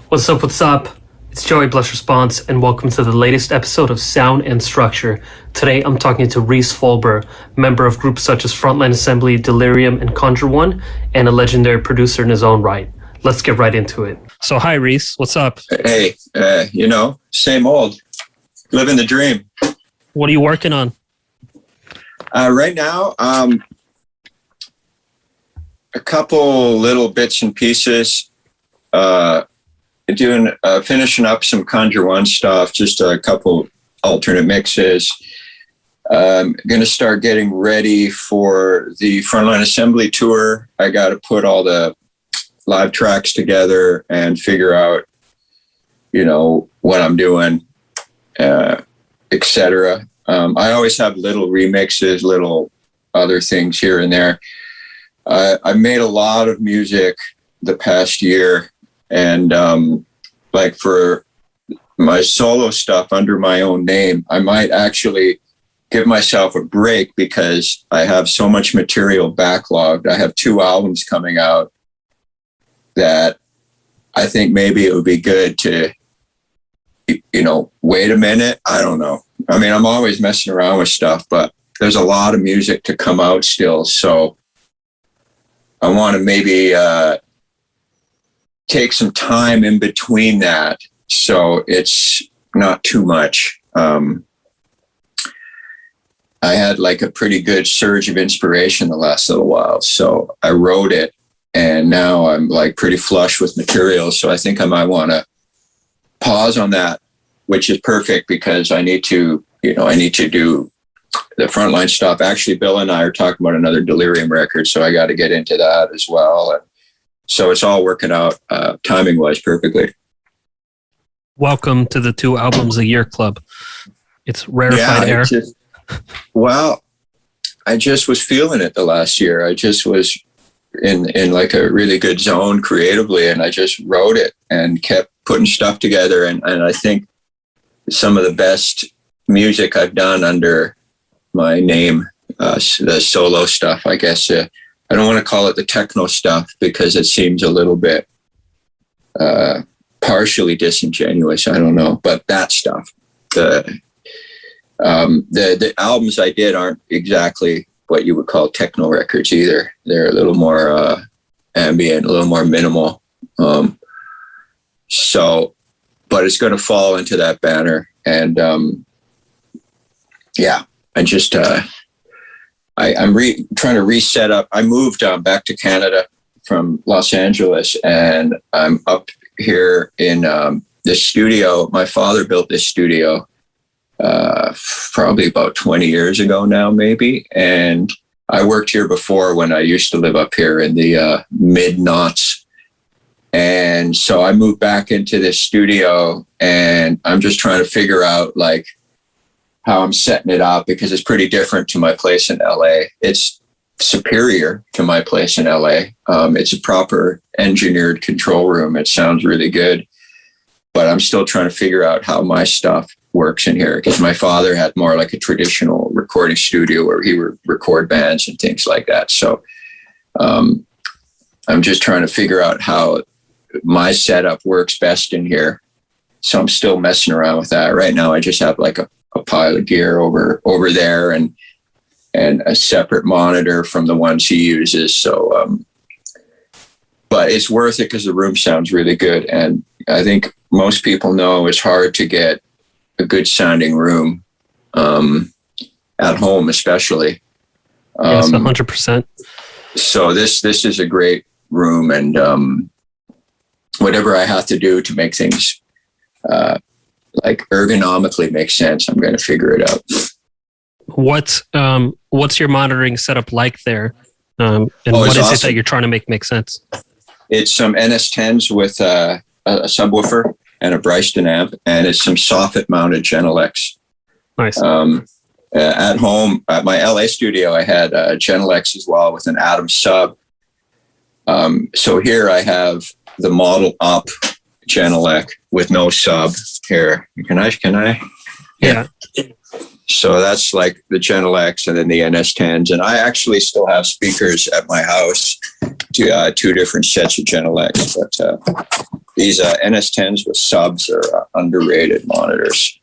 What's up, what's up? It's Joey Blush Response, and welcome to the latest episode of Sound and Structure. Today I'm talking to Reese Fulber, member of groups such as Frontline Assembly, Delirium, and Conjure One, and a legendary producer in his own right. Let's get right into it. So hi, Reese. What's up? Hey, same old. Living the dream. What are you working on? Right now, a couple little bits and pieces. Finishing up some Conjure One stuff, just a couple alternate mixes. Going to start getting ready for the Frontline Assembly tour. I got to put all the live tracks together and figure out, what I'm doing, etc. I always have little remixes, little other things here and there. I've made a lot of music the past year, and like for my solo stuff under my own name, I might actually give myself a break because I have so much material backlogged. I have 2 albums coming out that I think maybe it would be good to, wait a minute. I don't know. I mean, I'm always messing around with stuff, but there's a lot of music to come out still. So I want to maybe take some time in between that, so it's not too much. I had like a pretty good surge of inspiration the last little while, so I wrote it, and now I'm like pretty flush with material, so I think I might want to pause on that, which is perfect because I need to do the Frontline stuff. Actually, Bill and I are talking about another Delirium record, so I got to get into that as well. And so it's all working out timing-wise perfectly. Welcome to the 2 albums a year club. It's rarefied air. I just was feeling it the last year. I just was in like a really good zone creatively, and I just wrote it and kept putting stuff together. And I think some of the best music I've done under my name, the solo stuff, I guess. I don't want to call it the techno stuff because it seems a little bit partially disingenuous. I don't know, but that stuff, the albums I did aren't exactly what you would call techno records either. They're a little more ambient, a little more minimal. But it's going to fall into that banner, and I just. I'm trying to reset up. I moved back to Canada from Los Angeles, and I'm up here in this studio. My father built this studio probably about 20 years ago now, maybe. And I worked here before when I used to live up here in the mid-noughts. And so I moved back into this studio, and I'm just trying to figure out like how I'm setting it up, because it's pretty different to my place in LA. It's superior to my place in LA. It's a proper engineered control room. It sounds really good, but I'm still trying to figure out how my stuff works in here, because my father had more like a traditional recording studio where he would record bands and things like that. So I'm just trying to figure out how my setup works best in here. So I'm still messing around with that. Right now I just have like a pile of gear over there, and a separate monitor from the ones he uses. So, but it's worth it because the room sounds really good. And I think most people know it's hard to get a good sounding room, at home, especially. Yes, 100%. So this is a great room, and, whatever I have to do to make things, like ergonomically makes sense, I'm going to figure it out. What's your monitoring setup like there? And what is it that you're trying to make sense? It's some NS10s with a subwoofer and a Bryston amp, and it's some soffit mounted Genelecs. Nice. At home, at my LA studio, I had a Genelecs as well with an Atom sub. So here I have the model up Genelec with no sub. Here, can I? Yeah. So that's like the Channel X and then the NS10s. And I actually still have speakers at my house, two different sets of Channel X. But these NS10s with subs are underrated monitors.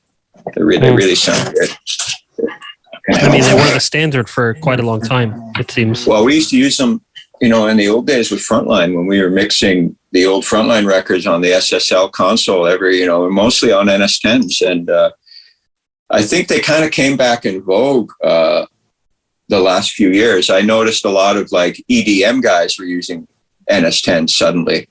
They really sound good. I mean, they were the standard for quite a long time, it seems. Well, we used to use them, in the old days with Frontline, when we were mixing the old Frontline records on the SSL console, mostly on NS10s. And I think they kind of came back in vogue the last few years. I noticed a lot of like EDM guys were using NS10 suddenly.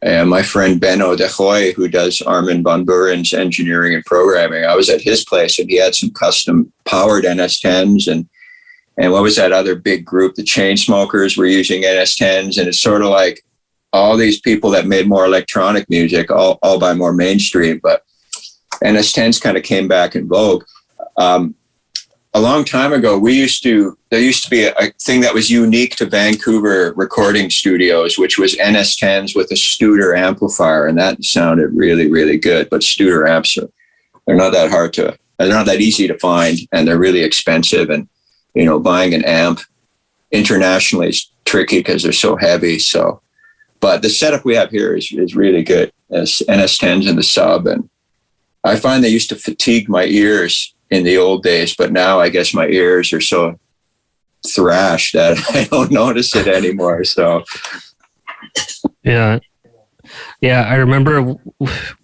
And my friend Benno de Goy, who does Armin van Buren's engineering and programming, I was at his place and he had some custom powered NS10s. And what was that other big group? The Chainsmokers were using NS10s. And it's sort of like all these people that made more electronic music, all by more mainstream. But NS10s kind of came back in vogue. A long time ago, there used to be a thing that was unique to Vancouver recording studios, which was NS10s with a Studer amplifier. And that sounded really, really good. But Studer amps, they're not that easy to find, and they're really expensive. And, buying an amp internationally is tricky because they're so heavy. But the setup we have here is really good. It's NS10s in the sub. And I find they used to fatigue my ears in the old days, but now I guess my ears are so thrashed that I don't notice it anymore. So, yeah. I remember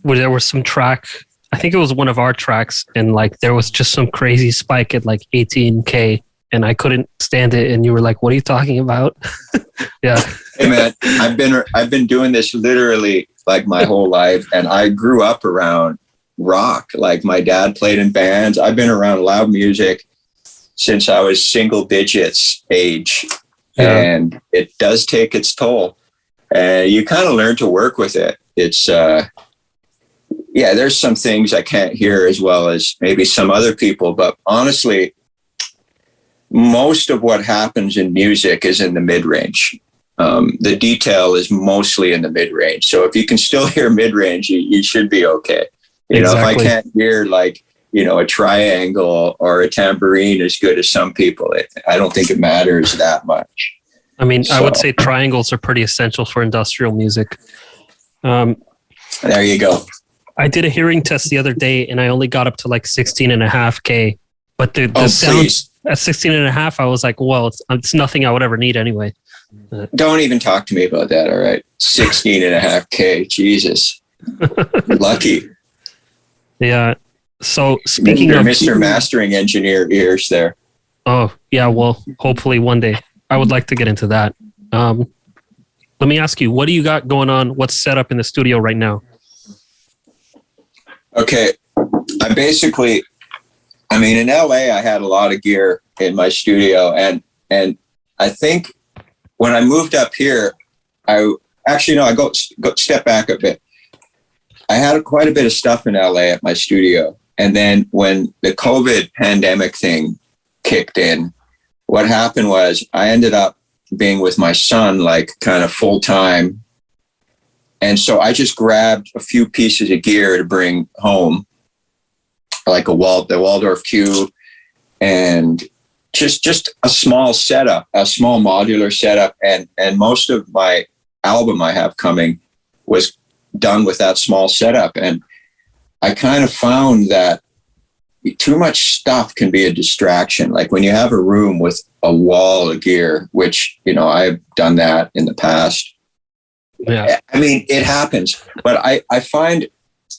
where there was some track. I think it was one of our tracks, and like there was just some crazy spike at like 18K, and I couldn't stand it. And you were like, "What are you talking about?" Yeah. Hey man, I've been doing this literally like my whole life, and I grew up around rock. Like my dad played in bands. I've been around loud music since I was single digits age. Yeah. And it does take its toll. And you kind of learn to work with it. It's there's some things I can't hear as well as maybe some other people, but honestly, most of what happens in music is in the mid-range. The detail is mostly in the mid-range. So if you can still hear mid-range, you should be okay. Exactly. If I can't hear like, a triangle or a tambourine as good as some people, I don't think it matters that much. I mean, I would say triangles are pretty essential for industrial music. There you go. I did a hearing test the other day and I only got up to like 16.5K, but the sound at 16.5, I was like, well, it's nothing I would ever need anyway. Don't even talk to me about that. All right. 16.5K. Jesus. Lucky. Yeah. So speaking of Mr. Mastering Engineer ears there. Oh, yeah. Well, hopefully one day I would like to get into that. Let me ask you, what do you got going on? What's set up in the studio right now? Okay. In LA, I had a lot of gear in my studio. And I think when I moved up here, I go step back a bit. I had quite a bit of stuff in LA at my studio. And then when the COVID pandemic thing kicked in, what happened was I ended up being with my son, like kind of full time. And so I just grabbed a few pieces of gear to bring home, like the Waldorf Q, and just a small setup, a small modular setup. And most of my album I have coming was done with that small setup. And I kind of found that too much stuff can be a distraction. Like when you have a room with a wall of gear, which, I've done that in the past. Yeah. I mean, it happens, but I find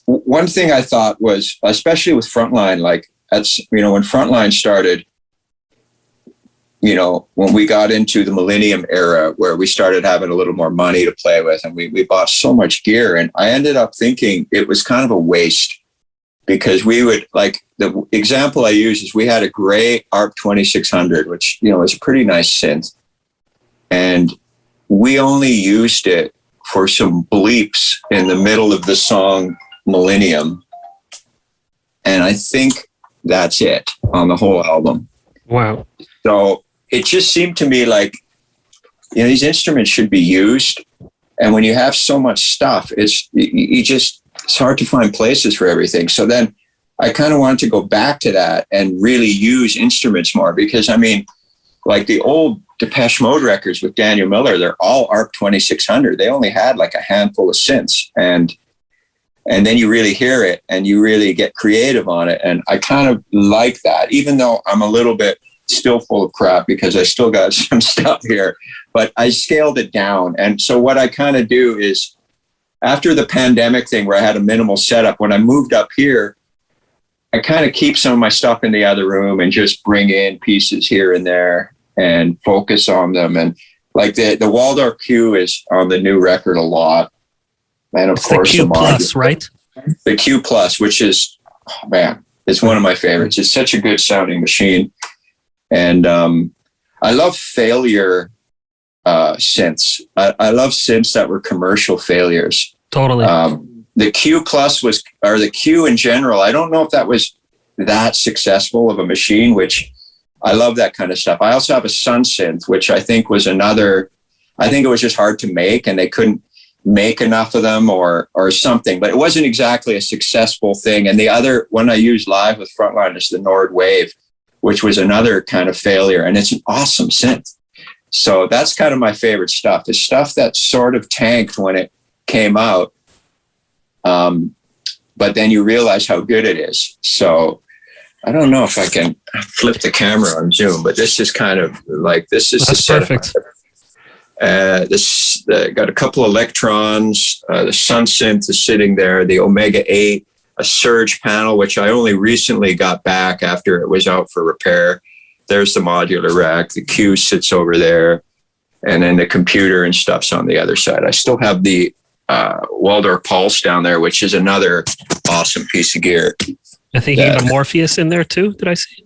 one thing I thought was, especially with Frontline, like that's, when Frontline started, when we got into the Millennium era where we started having a little more money to play with, and we bought so much gear, and I ended up thinking it was kind of a waste, because we would, like, the example I use is we had a gray ARP 2600, which, is a pretty nice synth. And we only used it for some bleeps in the middle of the song Millennium. And I think that's it on the whole album. Wow. So it just seemed to me like, these instruments should be used. And when you have so much stuff, it's hard to find places for everything. So then I kind of wanted to go back to that and really use instruments more, because I mean, like the old Depeche Mode records with Daniel Miller, they're all ARP 2600. They only had like a handful of synths, and then you really hear it and you really get creative on it. And I kind of like that, even though I'm a little bit still full of crap because I still got some stuff here, but I scaled it down. And so what I kind of do is, after the pandemic thing where I had a minimal setup, when I moved up here, I kind of keep some of my stuff in the other room and just bring in pieces here and there and focus on them. And like the Waldorf Q is on the new record a lot. And of course, the Q Plus, right? The Q Plus, which is, oh man, it's one of my favorites. It's such a good sounding machine. And I love failure synths. I love synths that were commercial failures. Totally. The Q Plus was, or the Q in general, I don't know if that was that successful of a machine, which I love that kind of stuff. I also have a Sun Synth, which I think was another, I think it was just hard to make and they couldn't make enough of them or something, but it wasn't exactly a successful thing. And the other one I used live with Frontline is the Nord Wave, which was another kind of failure. And it's an awesome synth. So that's kind of my favorite stuff. The stuff that sort of tanked when it came out. But then you realize how good it is. So I don't know if I can flip the camera on Zoom, but this is kind of like, this is that's perfect. This got a couple electrons. The Sun Synth is sitting there. The Omega 8, a Surge panel, which I only recently got back after it was out for repair. There's the modular rack. The Q sits over there, and then the computer and stuff's on the other side. I still have the Waldorf Pulse down there, which is another awesome piece of gear. I think you have a Morpheus in there too. Did I see?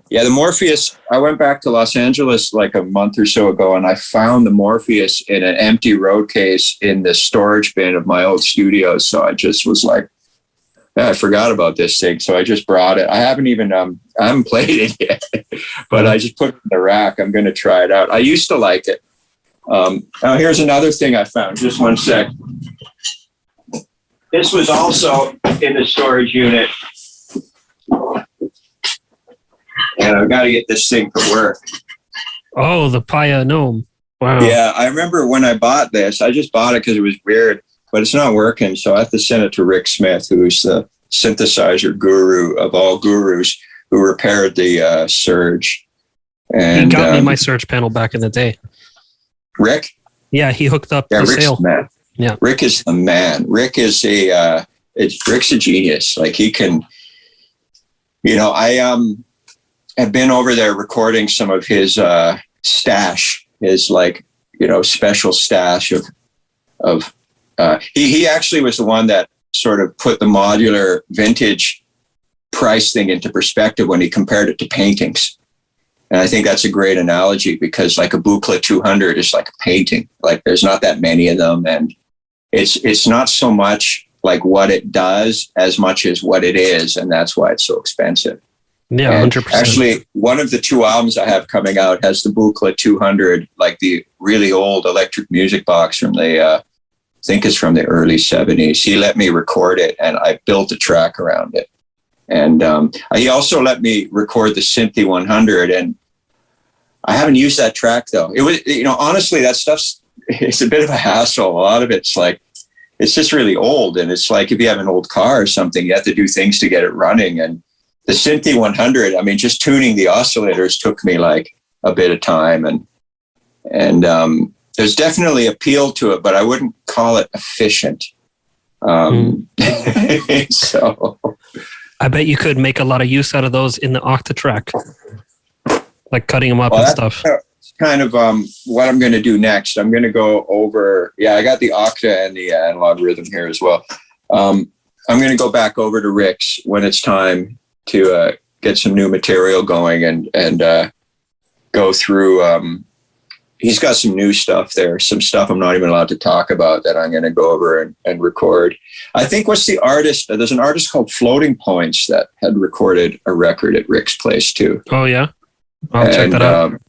Yeah, the Morpheus. I went back to Los Angeles like a month or so ago, and I found the Morpheus in an empty road case in the storage bin of my old studio. So I just was like, yeah, I forgot about this thing. So I just brought it. I haven't played it yet, but I just put it in the rack. I'm going to try it out. I used to like it. Now here's another thing I found. Just one sec. This was also in the storage unit. And I've got to get this thing to work. Oh, the Paya Gnome. Wow. Yeah, I remember when I bought this, I just bought it because it was weird, but it's not working. So I have to send it to Rick Smith, who's the synthesizer guru of all gurus, who repaired the Surge. And he got me my Surge panel back in the day. Rick? Yeah, he hooked up the Rick's sale. The man. Yeah. Rick is the man. Rick's a genius. Like he can, I have been over there recording some of his stash, his special stash of he actually was the one that sort of put the modular vintage price thing into perspective when he compared it to paintings. And I think that's a great analogy because like a Buchla 200 is like a painting. Like there's not that many of them. And it's not so much like what it does as much as what it is. And that's why it's so expensive. Yeah, 100%. Actually, one of the two albums I have coming out has the Buchla 200, like the really old electric music box from I think it's from the early 70s. He let me record it and I built a track around it. And he also let me record the Synth 100. And I haven't used that track though. It was, honestly, that it's a bit of a hassle. A lot of it's like, it's just really old. And it's like, if you have an old car or something, you have to do things to get it running. And the Synth 100, I mean, just tuning the oscillators took me like a bit of time. And there's definitely appeal to it, but I wouldn't call it efficient. So I bet you could make a lot of use out of those in the Octatrack, like cutting them up and stuff. Kind of what I'm going to do next. I'm going to go over. Yeah, I got the Octa and the analog rhythm here as well. I'm going to go back over to Rick's when it's time to get some new material going and go through. He's got some new stuff there, some stuff I'm not even allowed to talk about that I'm going to go over and record. I think what's the artist? There's an artist called Floating Points that had recorded a record at Rick's place too. Oh yeah, I'll check that out.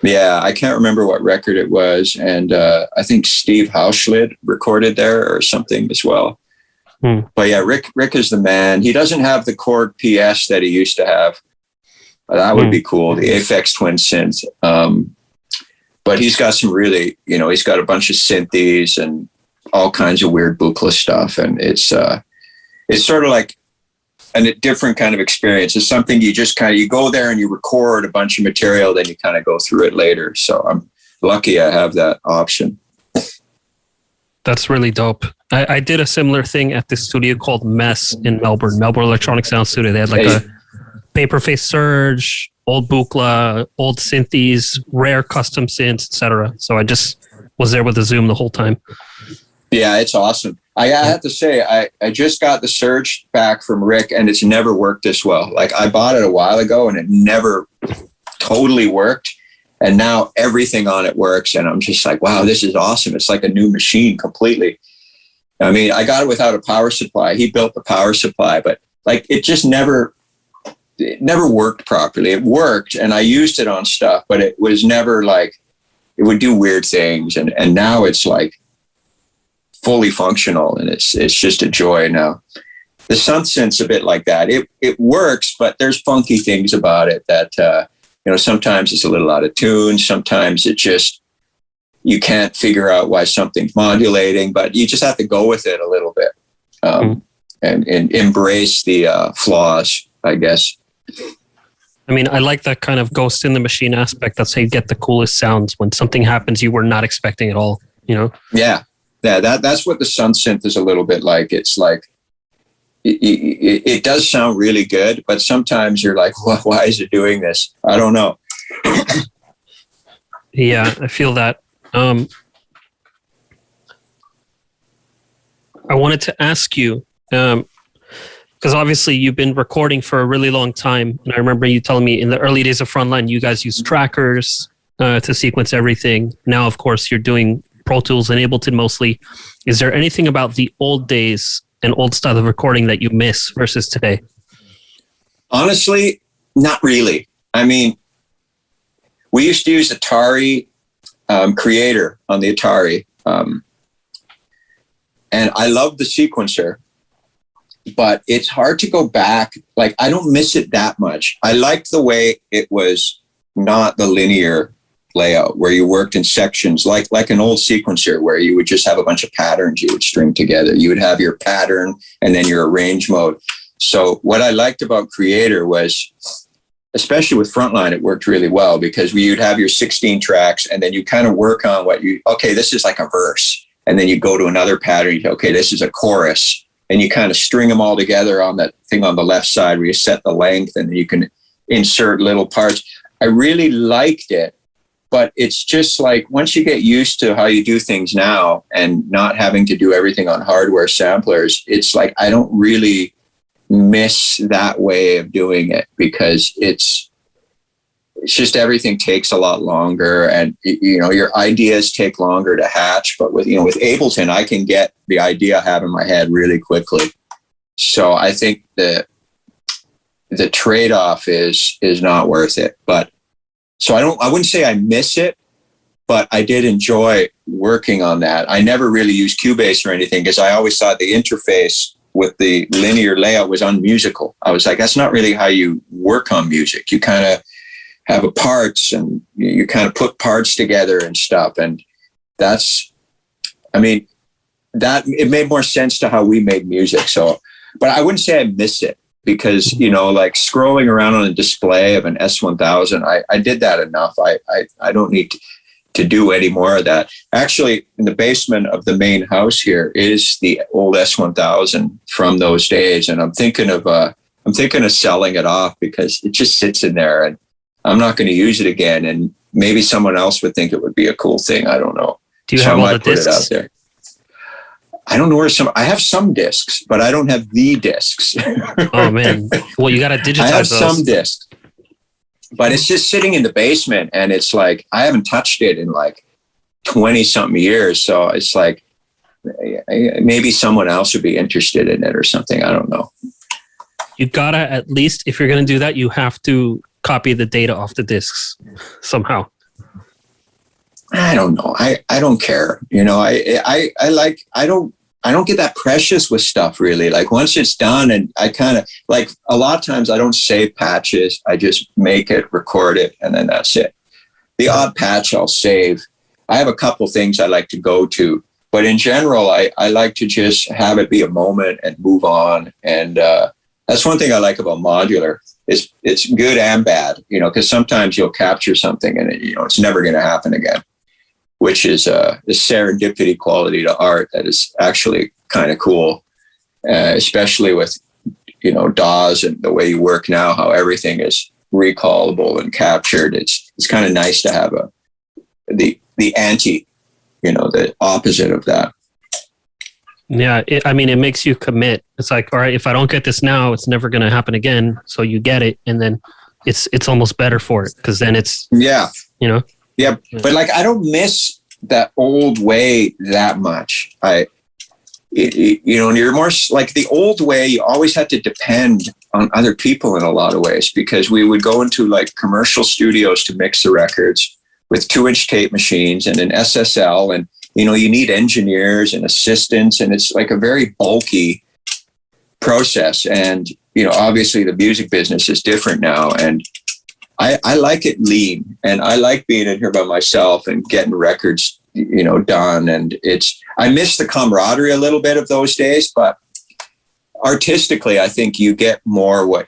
Yeah, I can't remember what record it was, and I think Steve Hauschlid recorded there or something as well. But yeah, Rick is the man. He doesn't have the Korg PS that he used to have. That would be cool. The Aphex Twin synth. But he's got some really, he's got a bunch of synthes and all kinds of weird Buchla stuff. And it's sort of like a different kind of experience. It's something you just you go there and you record a bunch of material, then you kind of go through it later. So I'm lucky I have that option. That's really dope. I did a similar thing at this studio called Mess in Melbourne Electronic Sound Studio. They had like a Paperface Surge, old Buchla, old synthes, rare custom synths, etc. So I just was there with the Zoom the whole time. Yeah, it's awesome. I have to say, I just got the Surge back from Rick, and it's never worked this well. Like, I bought it a while ago, and it never totally worked. And now everything on it works, and I'm just like, wow, this is awesome. It's like a new machine completely. I mean, I got it without a power supply. He built the power supply, but like it just never worked properly. It worked, and I used it on stuff, but it was never like, it would do weird things. And now it's like fully functional, and it's just a joy now. The Synth's a bit like that. It works, but there's funky things about it that, sometimes it's a little out of tune. Sometimes it just, you can't figure out why something's modulating, but you just have to go with it a little bit and embrace the flaws, I guess. I mean, I like that kind of ghost in the machine aspect. That's how you get the coolest sounds when something happens you were not expecting at all, Yeah. That's what the Synth is a little bit like. It's like, it does sound really good, but sometimes you're like, well, why is it doing this? I don't know. Yeah, I feel that. I wanted to ask you, because obviously you've been recording for a really long time. And I remember you telling me in the early days of Frontline, you guys used trackers to sequence everything. Now, of course, you're doing Pro Tools and Ableton mostly. Is there anything about the old days and old style of recording that you miss versus today? Honestly, not really. I mean, we used to use Atari Creator on the Atari. And I love the sequencer, but it's hard to go back. Like, I don't miss it that much. I liked the way it was not the linear layout where you worked in sections, like an old sequencer where you would just have a bunch of patterns you would string together. You would have your pattern and then your arrange mode. So what I liked about Creator was, especially with Frontline, it worked really well because you'd have your 16 tracks and then you kind of work on okay, this is like a verse. And then you go to another pattern. Okay, this is a chorus. And you kind of string them all together on that thing on the left side where you set the length and you can insert little parts. I really liked it, but it's just like once you get used to how you do things now and not having to do everything on hardware samplers, it's like I don't really miss that way of doing it because it's just everything takes a lot longer and your ideas take longer to hatch. But with Ableton, I can get the idea I have in my head really quickly. So I think the trade-off is not worth it. But so I wouldn't say I miss it, but I did enjoy working on that. I never really used Cubase or anything because I always thought the interface with the linear layout was unmusical. I was like, that's not really how you work on music. You kind of have a parts and you kind of put parts together and stuff. And that it made more sense to how we made music. So, but I wouldn't say I miss it because, like scrolling around on a display of an S1000, I did that enough. I don't need to do any more of that. Actually, in the basement of the main house here is the old S1000 from those days. And I'm thinking of selling it off because it just sits in there and I'm not going to use it again. And maybe someone else would think it would be a cool thing. I don't know. Do you have all the discs? Put it out there. I don't know where I have some discs, but I don't have the discs. Oh man. Well, you got to digitize I have those. some discs, but it's just sitting in the basement and it's like, I haven't touched it in like 20 something years. So it's like, maybe someone else would be interested in it or something. I don't know. You gotta, at least if you're going to do that, you have to copy the data off the discs somehow. I don't know. I don't care. I I don't get that precious with stuff really. Like once it's done, and I kind of like a lot of times I don't save patches. I just make it, record it, and then that's it. The odd patch I'll save. I have a couple things I like to go to, but in general, I like to just have it be a moment and move on. And that's one thing I like about Modular. It's good and bad, you know, because sometimes you'll capture something and it's never going to happen again, which is a serendipity quality to art that is actually kind of cool, especially with, DAWs and the way you work now, how everything is recallable and captured. It's kind of nice to have the the opposite of that. Yeah, it makes you commit. It's like, all right, if I don't get this now, it's never going to happen again. So you get it, and then it's almost better for it because then it's Yeah, but like I don't miss that old way that much. And you're more like the old way. You always had to depend on other people in a lot of ways because we would go into like commercial studios to mix the records with 2-inch tape machines and an SSL, and you need engineers and assistants, and it's like a very bulky process. And obviously the music business is different now, and I like it lean, and I like being in here by myself and getting records done. And I miss the camaraderie a little bit of those days, but artistically I think you get more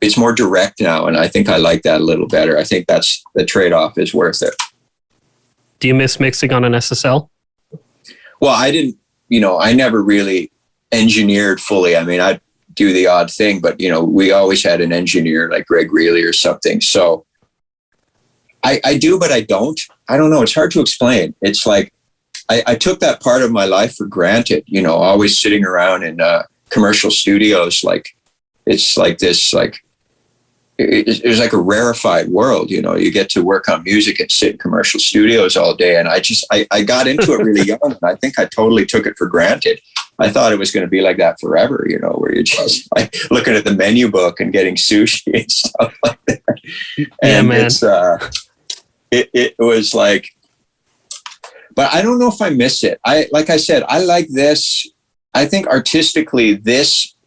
it's more direct now, and I think I like that a little better. I think that's the trade-off is worth it. Do you miss mixing on an SSL? Well, I didn't, I never really engineered fully. I mean, I'd do the odd thing, but, we always had an engineer like Greg Reilly or something. So I do, but I don't. I don't know. It's hard to explain. It's like I took that part of my life for granted, always sitting around in commercial studios. Like, it's like this, like, it's like a rarefied world, you get to work on music and sit in commercial studios all day. And I got into it really young, and I think I totally took it for granted. I thought it was going to be like that forever, where you're just like looking at the menu book and getting sushi and stuff like that. And man. It was like, but I don't know if I miss it. Like I said, I like this. I think artistically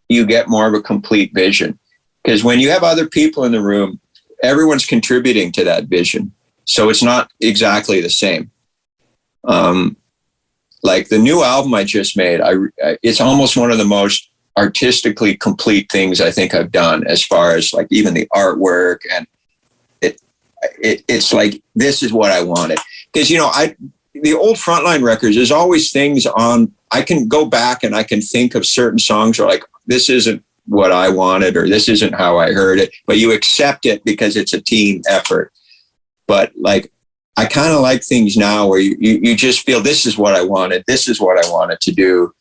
you get more of a complete vision. Because when you have other people in the room, everyone's contributing to that vision. So it's not exactly the same. Like the new album I just made, it's almost one of the most artistically complete things I think I've done, as far as like even the artwork. And it's like, this is what I wanted. Because, the old Frontline records, there's always things on, I can go back and I can think of certain songs or like, this isn't what I wanted, or this isn't how I heard it, but you accept it because it's a team effort. But like, I kind of like things now where you just feel this is what I wanted. This is what I wanted to do.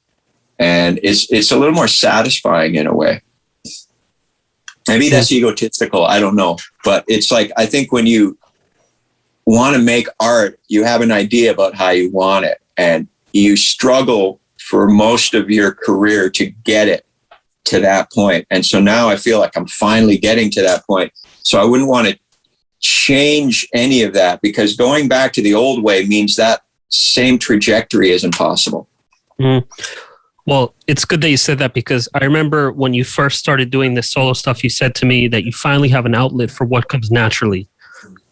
And it's a little more satisfying in a way. Maybe that's egotistical. I don't know. But it's like, I think when you want to make art, you have an idea about how you want it, and you struggle for most of your career to get it to that point. And so now I feel like I'm finally getting to that point. So I wouldn't want to change any of that, because going back to the old way means that same trajectory is impossible. Well, it's good that you said that, because I remember when you first started doing this solo stuff, you said to me that you finally have an outlet for what comes naturally.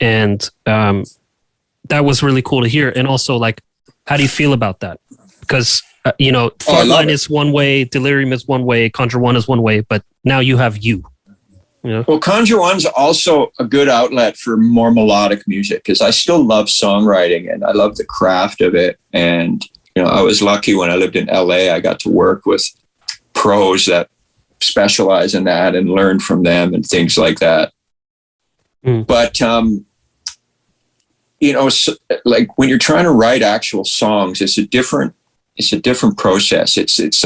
And that was really cool to hear. And also, like, how do you feel about that? Because Frontline is one way, Delirium is one way, Conjure One is one way, but now you have you. Well, Conjure One's also a good outlet for more melodic music, because I still love songwriting and I love the craft of it. And, I was lucky when I lived in LA, I got to work with pros that specialize in that and learn from them and things like that. But, like when you're trying to write actual songs, it's a different process. It's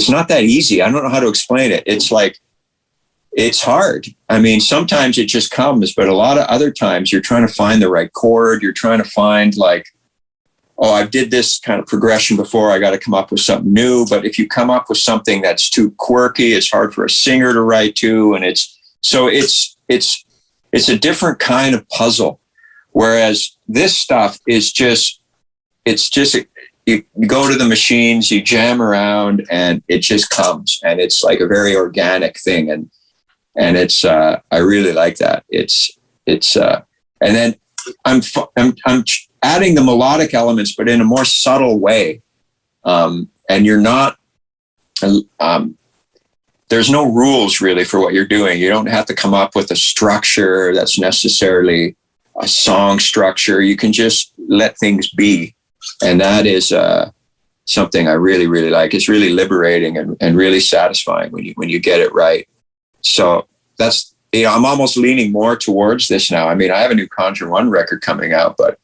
not that easy. I don't know how to explain it. It's like, it's hard. I mean, sometimes it just comes, but a lot of other times you're trying to find the right chord. You're trying to find like, oh, I did this kind of progression before, I got to come up with something new. But if you come up with something that's too quirky, it's hard for a singer to write to. And it's a different kind of puzzle. Whereas this stuff is just you go to the machines, you jam around, and it just comes, and it's like a very organic thing, and it's I really like that. It's and then I'm adding the melodic elements, but in a more subtle way, and you're not. There's no rules really for what you're doing. You don't have to come up with a structure that's necessarily a song structure. You can just let things be. And that is something I really, really like. It's really liberating and really satisfying when you get it right. So that's, I'm almost leaning more towards this now. I mean, I have a new Conjure One record coming out, but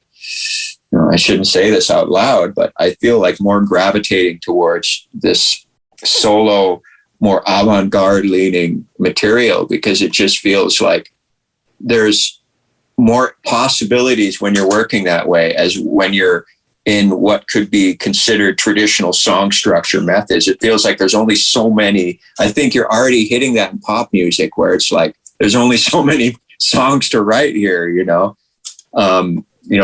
I shouldn't say this out loud, but I feel like more gravitating towards this solo, more avant-garde leaning material, because it just feels like there's more possibilities when you're working that way as when you're in what could be considered traditional song structure methods. It feels like there's only so many. I think you're already hitting that in pop music, where it's like there's only so many songs to write here,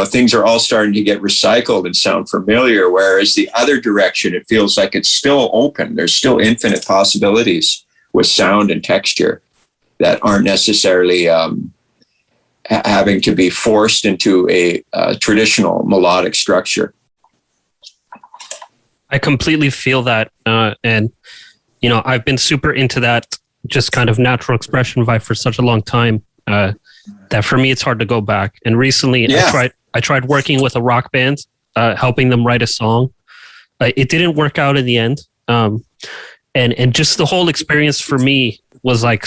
things are all starting to get recycled and sound familiar, whereas the other direction, it feels like it's still open. There's still infinite possibilities with sound and texture that aren't necessarily having to be forced into a traditional melodic structure. I completely feel that. And I've been super into that just kind of natural expression vibe for such a long time that for me, it's hard to go back. And recently I tried working with a rock band, helping them write a song. It didn't work out in the end. And just the whole experience for me was like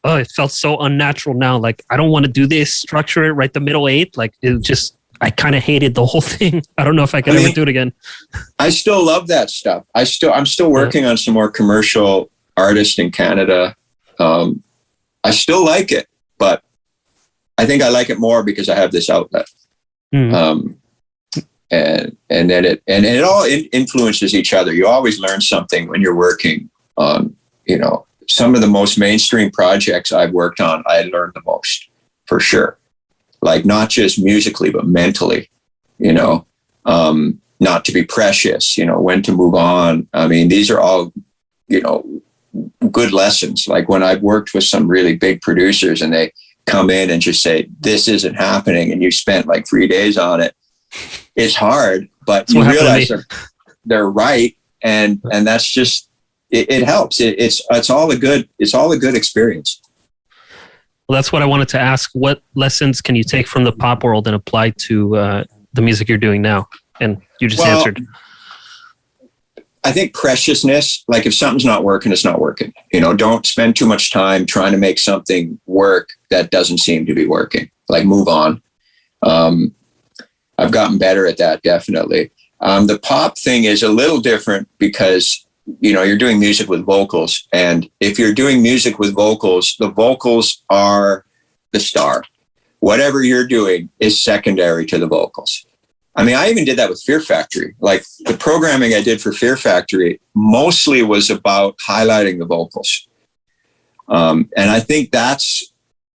it felt so unnatural now. Like, I don't want to do this, structure it, write the middle eight. Like, I kind of hated the whole thing. I don't know if I can ever do it again. I still love that stuff. I'm still working on some more commercial artists in Canada. I still like it, but I think I like it more because I have this outlet. And then it all influences each other. You always learn something when you're working on, some of the most mainstream projects I've worked on, I learned the most, for sure. Like, not just musically, but mentally, not to be precious, when to move on. I mean, these are all, good lessons. Like, when I've worked with some really big producers and they come in and just say, this isn't happening, and you spent like 3 days on it, it's hard, but you realize they're right. And that's just, it helps. It's all a good experience. Well, that's what I wanted to ask. What lessons can you take from the pop world and apply to the music you're doing now? And you just answered. I think preciousness, like if something's not working, it's not working. Don't spend too much time trying to make something work that doesn't seem to be working. Like, move on. I've gotten better at that, definitely. The pop thing is a little different because, you're doing music with vocals. And if you're doing music with vocals, the vocals are the star. Whatever you're doing is secondary to the vocals. I mean, I even did that with Fear Factory. Like, the programming I did for Fear Factory mostly was about highlighting the vocals. And I think that's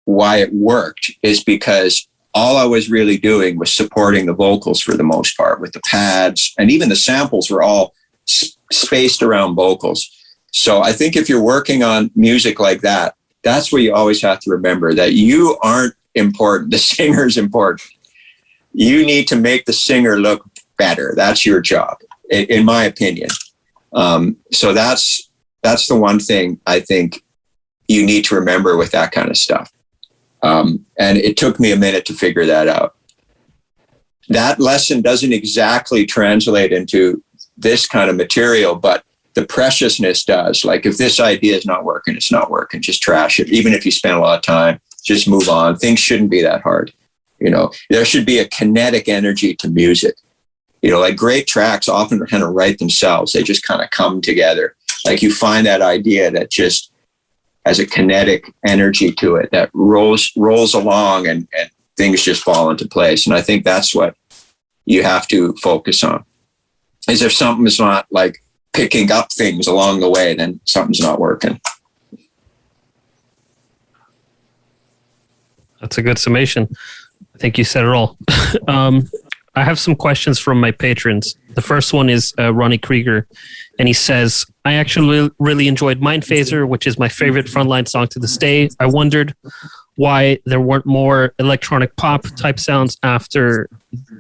why it worked, is because all I was really doing was supporting the vocals for the most part, with the pads, and even the samples were all spaced around vocals. So I think if you're working on music like that, that's where you always have to remember that you aren't important. The singer's important. You need to make the singer look better. That's your job, in my opinion. So that's the one thing I think you need to remember with that kind of stuff. And it took me a minute to figure that out. That lesson doesn't exactly translate into this kind of material, but the preciousness does. Like, if this idea is not working, it's not working. Just trash it. Even if you spend a lot of time, just move on. Things shouldn't be that hard. There should be a kinetic energy to music. Like, great tracks often kind of write themselves. They just kind of come together. Like, you find that idea that just has a kinetic energy to it that rolls along and things just fall into place. And I think that's what you have to focus on. Is if something is not like picking up things along the way, then something's not working. That's a good summation. I think you said it all. I have some questions from my patrons. The first one is Ronnie Krieger, and he says, I actually really enjoyed Mind Phaser, which is my favorite Frontline song to this day. I wondered why there weren't more electronic pop type sounds after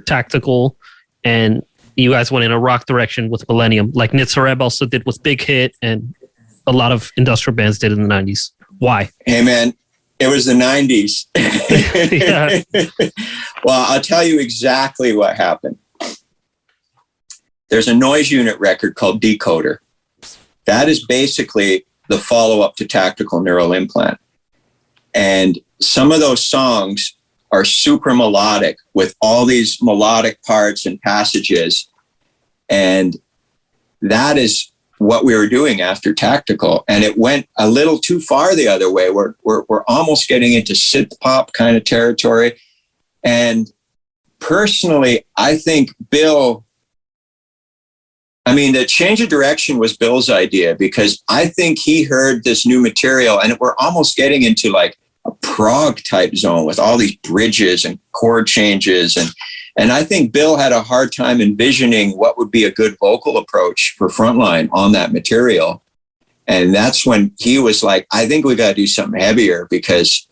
Tactical, and you guys went in a rock direction with Millennium, like Nitzareb also did with Big Hit, and a lot of industrial bands did in the 90s. Why? Hey, man, it was the 90s. Well, I'll tell you exactly what happened. There's a Noise Unit record called Decoder. That is basically the follow-up to Tactical Neural Implant. And some of those songs are super melodic with all these melodic parts and passages. And that is what we were doing after Tactical. And it went a little too far the other way. We're almost getting into synth pop kind of territory. And personally, I think the change of direction was Bill's idea, because I think he heard this new material and we're almost getting into like a prog type zone with all these bridges and chord changes. And I think Bill had a hard time envisioning what would be a good vocal approach for Frontline on that material. And that's when he was like, I think we got to do something heavier, because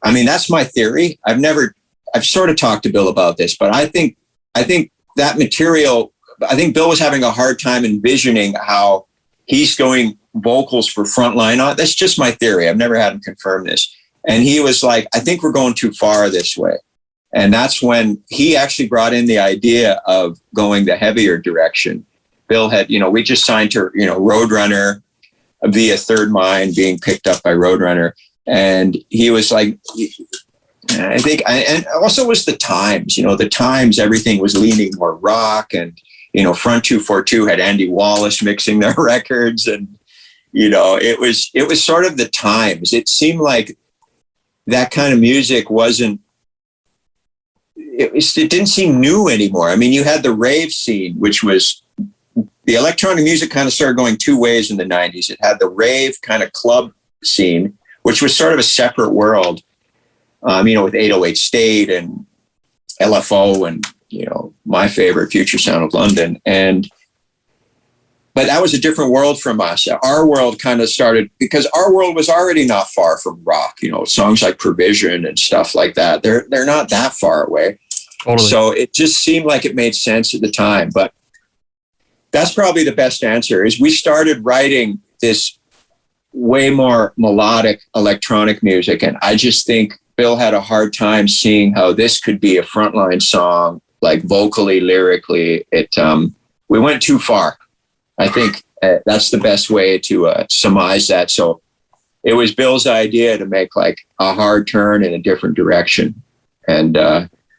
that's my theory. I've sort of talked to Bill about this, but I think that material, I think Bill was having a hard time envisioning how he's going vocals for Frontline. That's just my theory. I've never had him confirm this. And he was like, I think we're going too far this way. And that's when he actually brought in the idea of going the heavier direction. Bill had, we just signed to, Roadrunner via Third Mind, being picked up by Roadrunner. And he was like, I think, and also it was the times, the times, everything was leaning more rock, and, Front 242 had Andy Wallace mixing their records. And, it was sort of the times. It seemed like that kind of music it didn't seem new anymore. You had the rave scene, which was, the electronic music kind of started going two ways in the 90s. It had the rave kind of club scene, which was sort of a separate world, with 808 State and LFO and, my favorite, Future Sound of London. But that was a different world from us. Our world kind of started, because our world was already not far from rock, songs like Provision and stuff like that. They're not that far away. Totally. So it just seemed like it made sense at the time. But that's probably the best answer, is we started writing this way more melodic electronic music. And I just think Bill had a hard time seeing how this could be a Frontline song, like vocally, lyrically. We went too far. I think that's the best way to surmise that. So it was Bill's idea to make like a hard turn in a different direction. And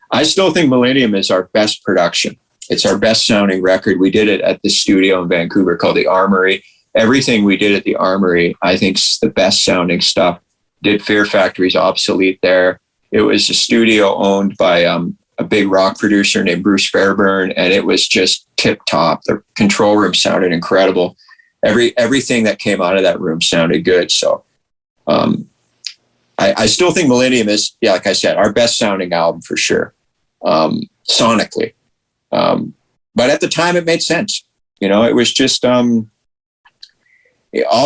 I still think Millennium is our best production. It's our best sounding record. We did it at the studio in Vancouver called the Armory. Everything we did at the Armory, I think, is the best sounding stuff. Did Fear Factory's Obsolete there. It was a studio owned by a big rock producer named Bruce Fairburn, and it was just tip top. The control room sounded incredible. Everything that came out of that room sounded good. So I still think Millennium is, like I said, our best sounding album for sure, sonically. But at the time, it made sense. It was just all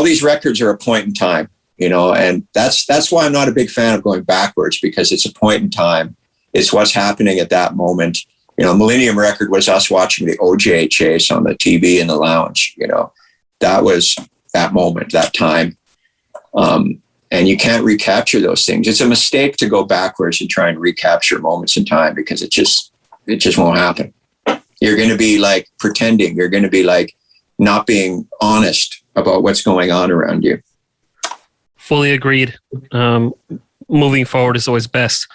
these records are a point in time. And that's why I'm not a big fan of going backwards, because it's a point in time. It's what's happening at that moment. Millennium record was us watching the OJ chase on the TV in the lounge. That was that moment, that time. And you can't recapture those things. It's a mistake to go backwards and try and recapture moments in time, because it just won't happen. You're going to be like pretending. You're going to be like not being honest about what's going on around you. Fully agreed. Moving forward is always best.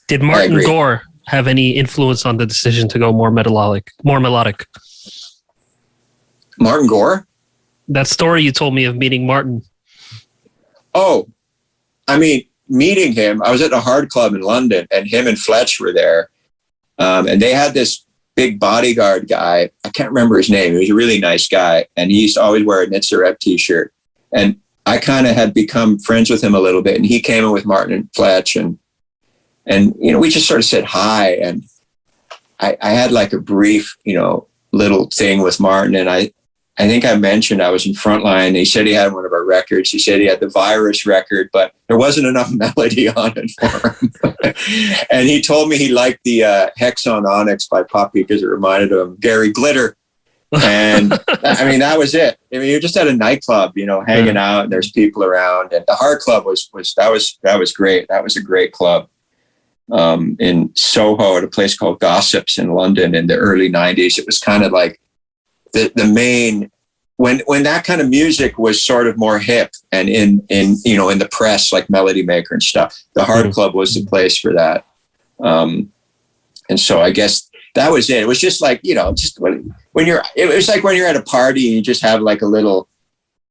Did Martin Gore have any influence on the decision to go more melodic? Martin Gore? That story you told me of meeting Martin. Oh, meeting him, I was at a hard club in London, and him and Fletch were there. And they had this big bodyguard guy. I can't remember his name. He was a really nice guy. And he used to always wear a Nitzareb t-shirt. And I kind of had become friends with him a little bit. And he came in with Martin and Fletch. And we just sort of said hi. And I had like a brief, little thing with Martin, and I think I mentioned I was in Frontline. He said he had one of our records. He said he had the Virus record, but there wasn't enough melody on it for him. And he told me he liked the Hexon Onyx by Puppy because it reminded him of Gary Glitter. And I mean, that was it. I mean, you're just at a nightclub, hanging out, and there's people around. And the Hard Club was great. That was a great club in Soho at a place called Gossips in London in the early 90s. It was kind of like the main, when that kind of music was sort of more hip and in the press, like Melody Maker and stuff, the Hard Club was the place for that. And so I guess that was it. It was just like, just it was like when you're at a party and you just have like a little,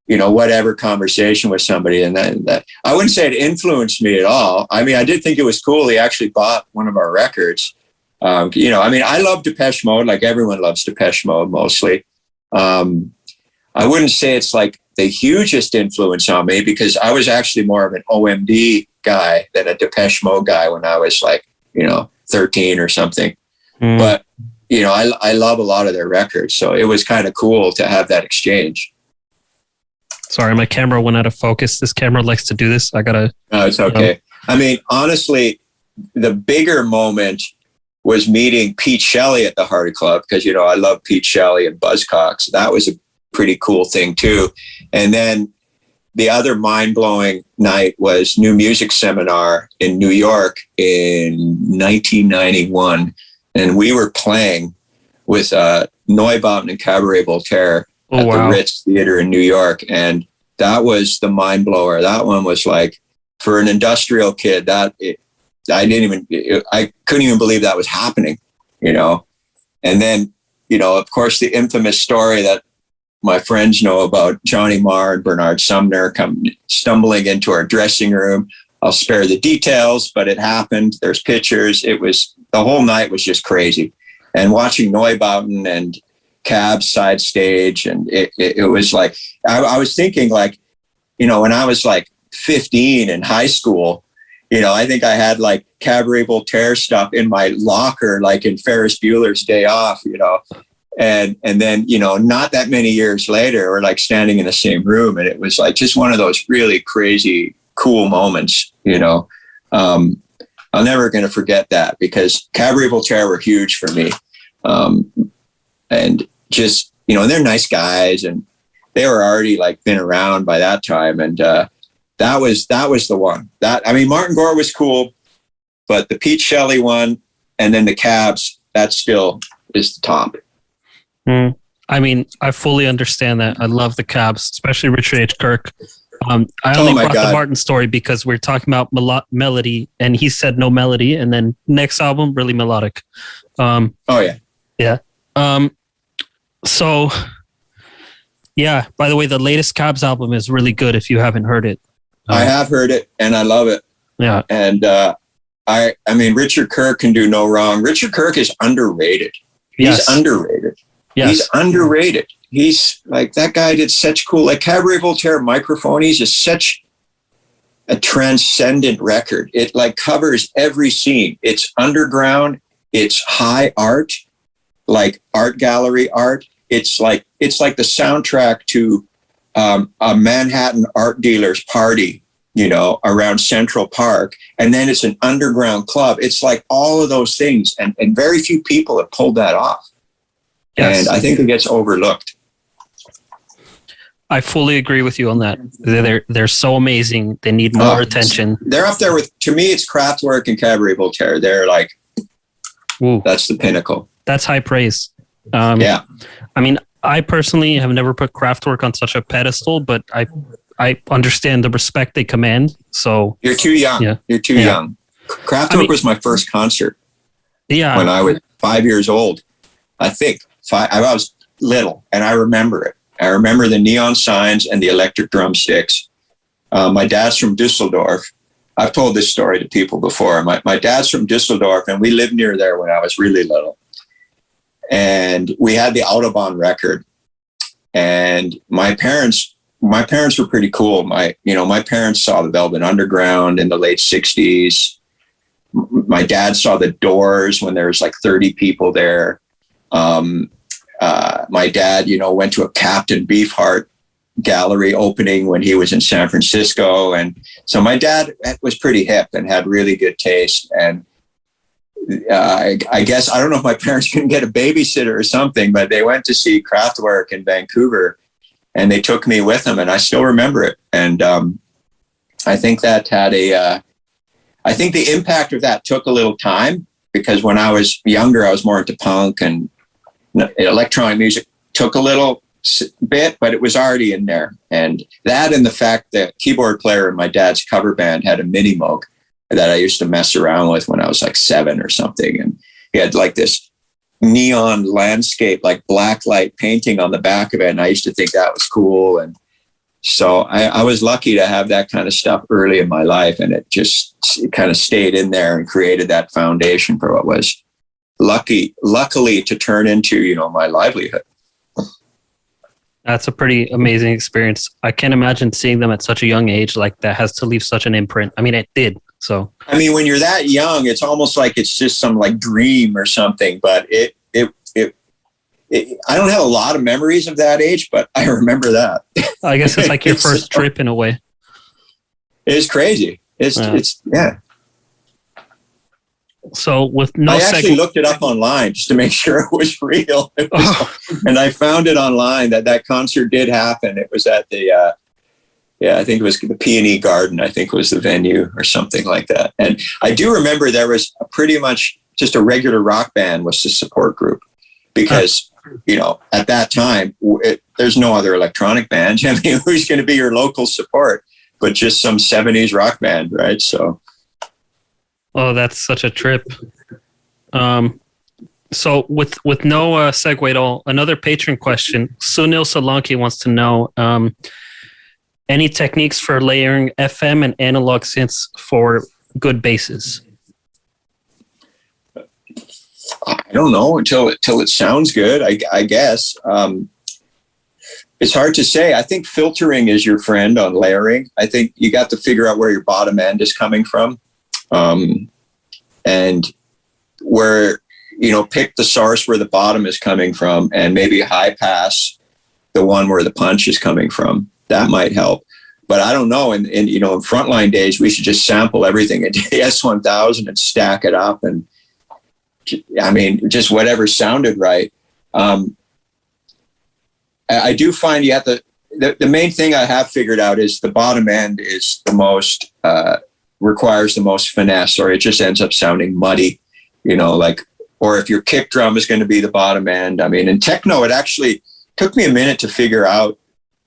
whatever conversation with somebody. And that I wouldn't say it influenced me at all. I mean, I did think it was cool. He actually bought one of our records. I mean, I love Depeche Mode, like everyone loves Depeche Mode mostly. I wouldn't say it's like the hugest influence on me because I was actually more of an OMD guy than a Depeche Mode guy when I was like, 13 or something. But, I love a lot of their records. So it was kind of cool to have that exchange. Sorry, my camera went out of focus. This camera likes to do this. I gotta. No, it's okay. I mean, honestly, the bigger moment was meeting Pete Shelley at the Hard Club because, I love Pete Shelley and Buzzcocks. That was a pretty cool thing too. And then the other mind-blowing night was New Music Seminar in New York in 1991. And we were playing with Neubauten and Cabaret Voltaire at the Ritz Theater in New York. And that was the mind blower. That one was like, for an industrial kid, I couldn't even believe that was happening, And then, of course, the infamous story that my friends know about, Johnny Marr and Bernard Sumner come stumbling into our dressing room. I'll spare the details, but it happened. There's pictures. The whole night was just crazy. And watching Neubauten and Cab side stage, and it was like, I was thinking like, when I was like 15 in high school, I think I had like Cabaret Voltaire stuff in my locker, like in Ferris Bueller's Day Off, and then, not that many years later, we're like standing in the same room, and it was like just one of those really crazy, cool moments, I'm never going to forget that because Cabaret Voltaire were huge for me. And just, they're nice guys and they were already like been around by that time. And that was the one Martin Gore was cool, but the Pete Shelley one and then the Cabs, that still is the top. I mean, I fully understand that. I love the Cabs, especially Richard H. Kirk. I only brought the Martin story because we're talking about melody, and he said no melody, and then next album really melodic. Yeah. So, yeah. By the way, the latest Cabs album is really good. If you haven't heard it, I have heard it, and I love it. Yeah. And I mean, Richard Kirk can do no wrong. Richard Kirk is underrated. He's underrated. Yes. He's underrated. He's like, that guy did such cool, like Cabaret Voltaire Microphonies is such a transcendent record. It like covers every scene. It's underground. It's high art, like art gallery art. It's like the soundtrack to a Manhattan art dealer's party, around Central Park. And then it's an underground club. It's like all of those things. And very few people have pulled that off. Yes. And I think it gets overlooked. I fully agree with you on that. They're so amazing. They need more attention. They're up there with, to me, it's Craftwork and Cabaret Voltaire. They're like, that's the pinnacle. That's high praise. Yeah. I mean, I personally have never put Craftwork on such a pedestal, but I understand the respect they command. So you're too young. Yeah. You're too young. Craftwork was my first concert. Yeah. When I was 5 years old, I think. I was little, and I remember it. I remember the neon signs and the electric drumsticks. My dad's from Düsseldorf. I've told this story to people before. My dad's from Düsseldorf, and we lived near there when I was really little. And we had the Autobahn record. And my parents were pretty cool. My parents saw the Velvet Underground in the late 60s. My dad saw the Doors when there was like 30 people there. My dad, went to a Captain Beefheart gallery opening when he was in San Francisco. And so my dad was pretty hip and had really good taste. And I guess, I don't know if my parents couldn't get a babysitter or something, but they went to see Craftwork in Vancouver and they took me with them, and I still remember it. And I think that had I think the impact of that took a little time, because when I was younger, I was more into punk, and electronic music took a little bit, but it was already in there. And that, and the fact that keyboard player in my dad's cover band had a mini Moog that I used to mess around with when I was like 7 or something. And he had like this neon landscape, like black light painting on the back of it. And I used to think that was cool. And so I was lucky to have that kind of stuff early in my life. And it kind of stayed in there and created that foundation for what was luckily to turn into, my livelihood. That's a pretty amazing experience. I can't imagine seeing them at such a young age. Like, that has to leave such an imprint. I mean, it did. So, I mean, when you're that young, it's almost like it's just some like dream or something, but I don't have a lot of memories of that age, but I remember that. I guess it's like your first trip in a way. It's crazy. It's yeah. So with no, I actually looked it up online just to make sure it was real. And I found it online that concert did happen. It was at the, I think it was the Peony Garden, I think was the venue or something like that. And I do remember there was pretty much just a regular rock band was the support group, because, at that time, there's no other electronic band. I mean, who's going to be your local support, but just some 70s rock band, right? So. Oh, that's such a trip. So with no segue at all, another patron question. Sunil Solanki wants to know any techniques for layering FM and analog synths for good basses? I don't know until it sounds good, I guess. It's hard to say. I think filtering is your friend on layering. I think you got to figure out where your bottom end is coming from. And where, pick the source where the bottom is coming from, and maybe high pass the one where the punch is coming from. That might help. But I don't know. In frontline days, we should just sample everything at the S1000 and stack it up. And I mean, just whatever sounded right. I do find you have the main thing I have figured out is the bottom end is the most, requires the most finesse, or it just ends up sounding muddy, or if your kick drum is going to be the bottom end. I mean, in techno, it actually took me a minute to figure out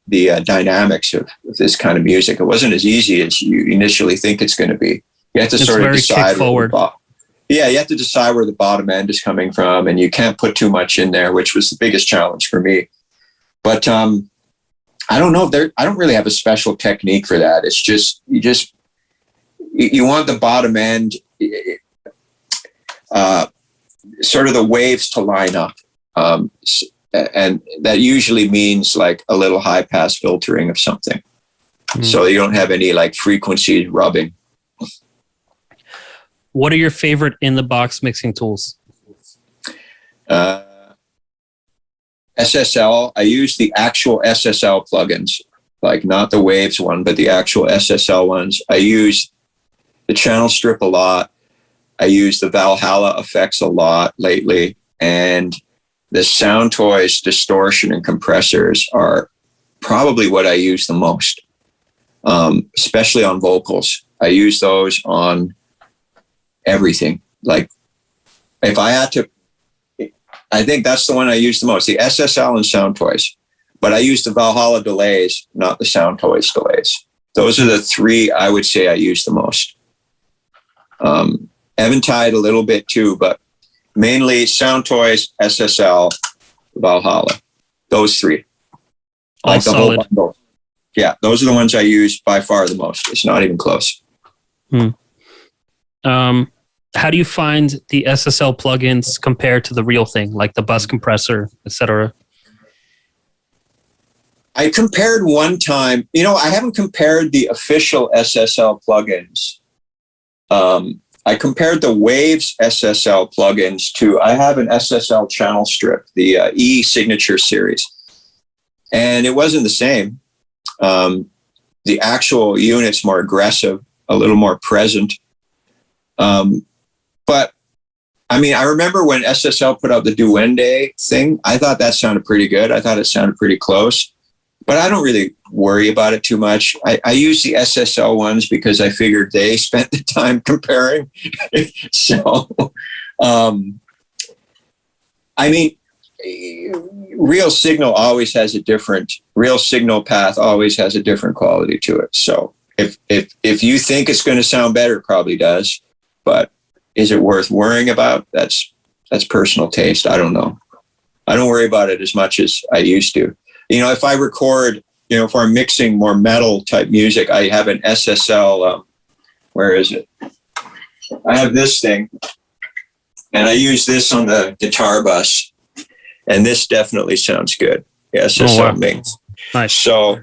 the dynamics of this kind of music. It wasn't as easy as you initially think it's going to be. You have to sort of decide. You have to decide where the bottom end is coming from, and you can't put too much in there, which was the biggest challenge for me. But I don't know. I don't really have a special technique for that. It's just you want the bottom end, sort of the waves to line up. And that usually means like a little high pass filtering of something. So you don't have any like frequencies rubbing. What are your favorite in the box mixing tools? SSL. I use the actual SSL plugins, like not the Waves one, but the actual SSL ones. I use the channel strip a lot. I use the Valhalla effects a lot lately. And the Sound Toys distortion and compressors are probably what I use the most, especially on vocals. I use those on everything. Like if I had to, I think that's the one I use the most, the SSL and Sound Toys. But I use the Valhalla delays, not the Sound Toys delays. Those are the three I would say I use the most. Eventide a little bit too, but mainly Sound Toys, SSL, Valhalla. Those three. All solid. Whole bundle. Yeah, those are the ones I use by far the most. It's not even close. How do you find the SSL plugins compared to the real thing, like the bus compressor, etc.? I compared one time. I haven't compared the official SSL plugins I compared the Waves SSL plugins to, I have an SSL channel strip, the E-Signature series. And it wasn't the same. The actual unit's more aggressive, a little more present. But I mean, I remember when SSL put out the Duende thing, I thought that sounded pretty good. I thought it sounded pretty close, but I don't really worry about it too much. I use the SSL ones because I figured they spent the time comparing. So, I mean, real signal path always has a different quality to it. So if you think it's going to sound better, it probably does, but is it worth worrying about? That's personal taste. I don't know. I don't worry about it as much as I used to. You know, if I record, you know, if I'm mixing more metal type music, I have an SSL, where is it? I have this thing, and I use this on the guitar bus, and this definitely sounds good. The SSL mix. Nice. So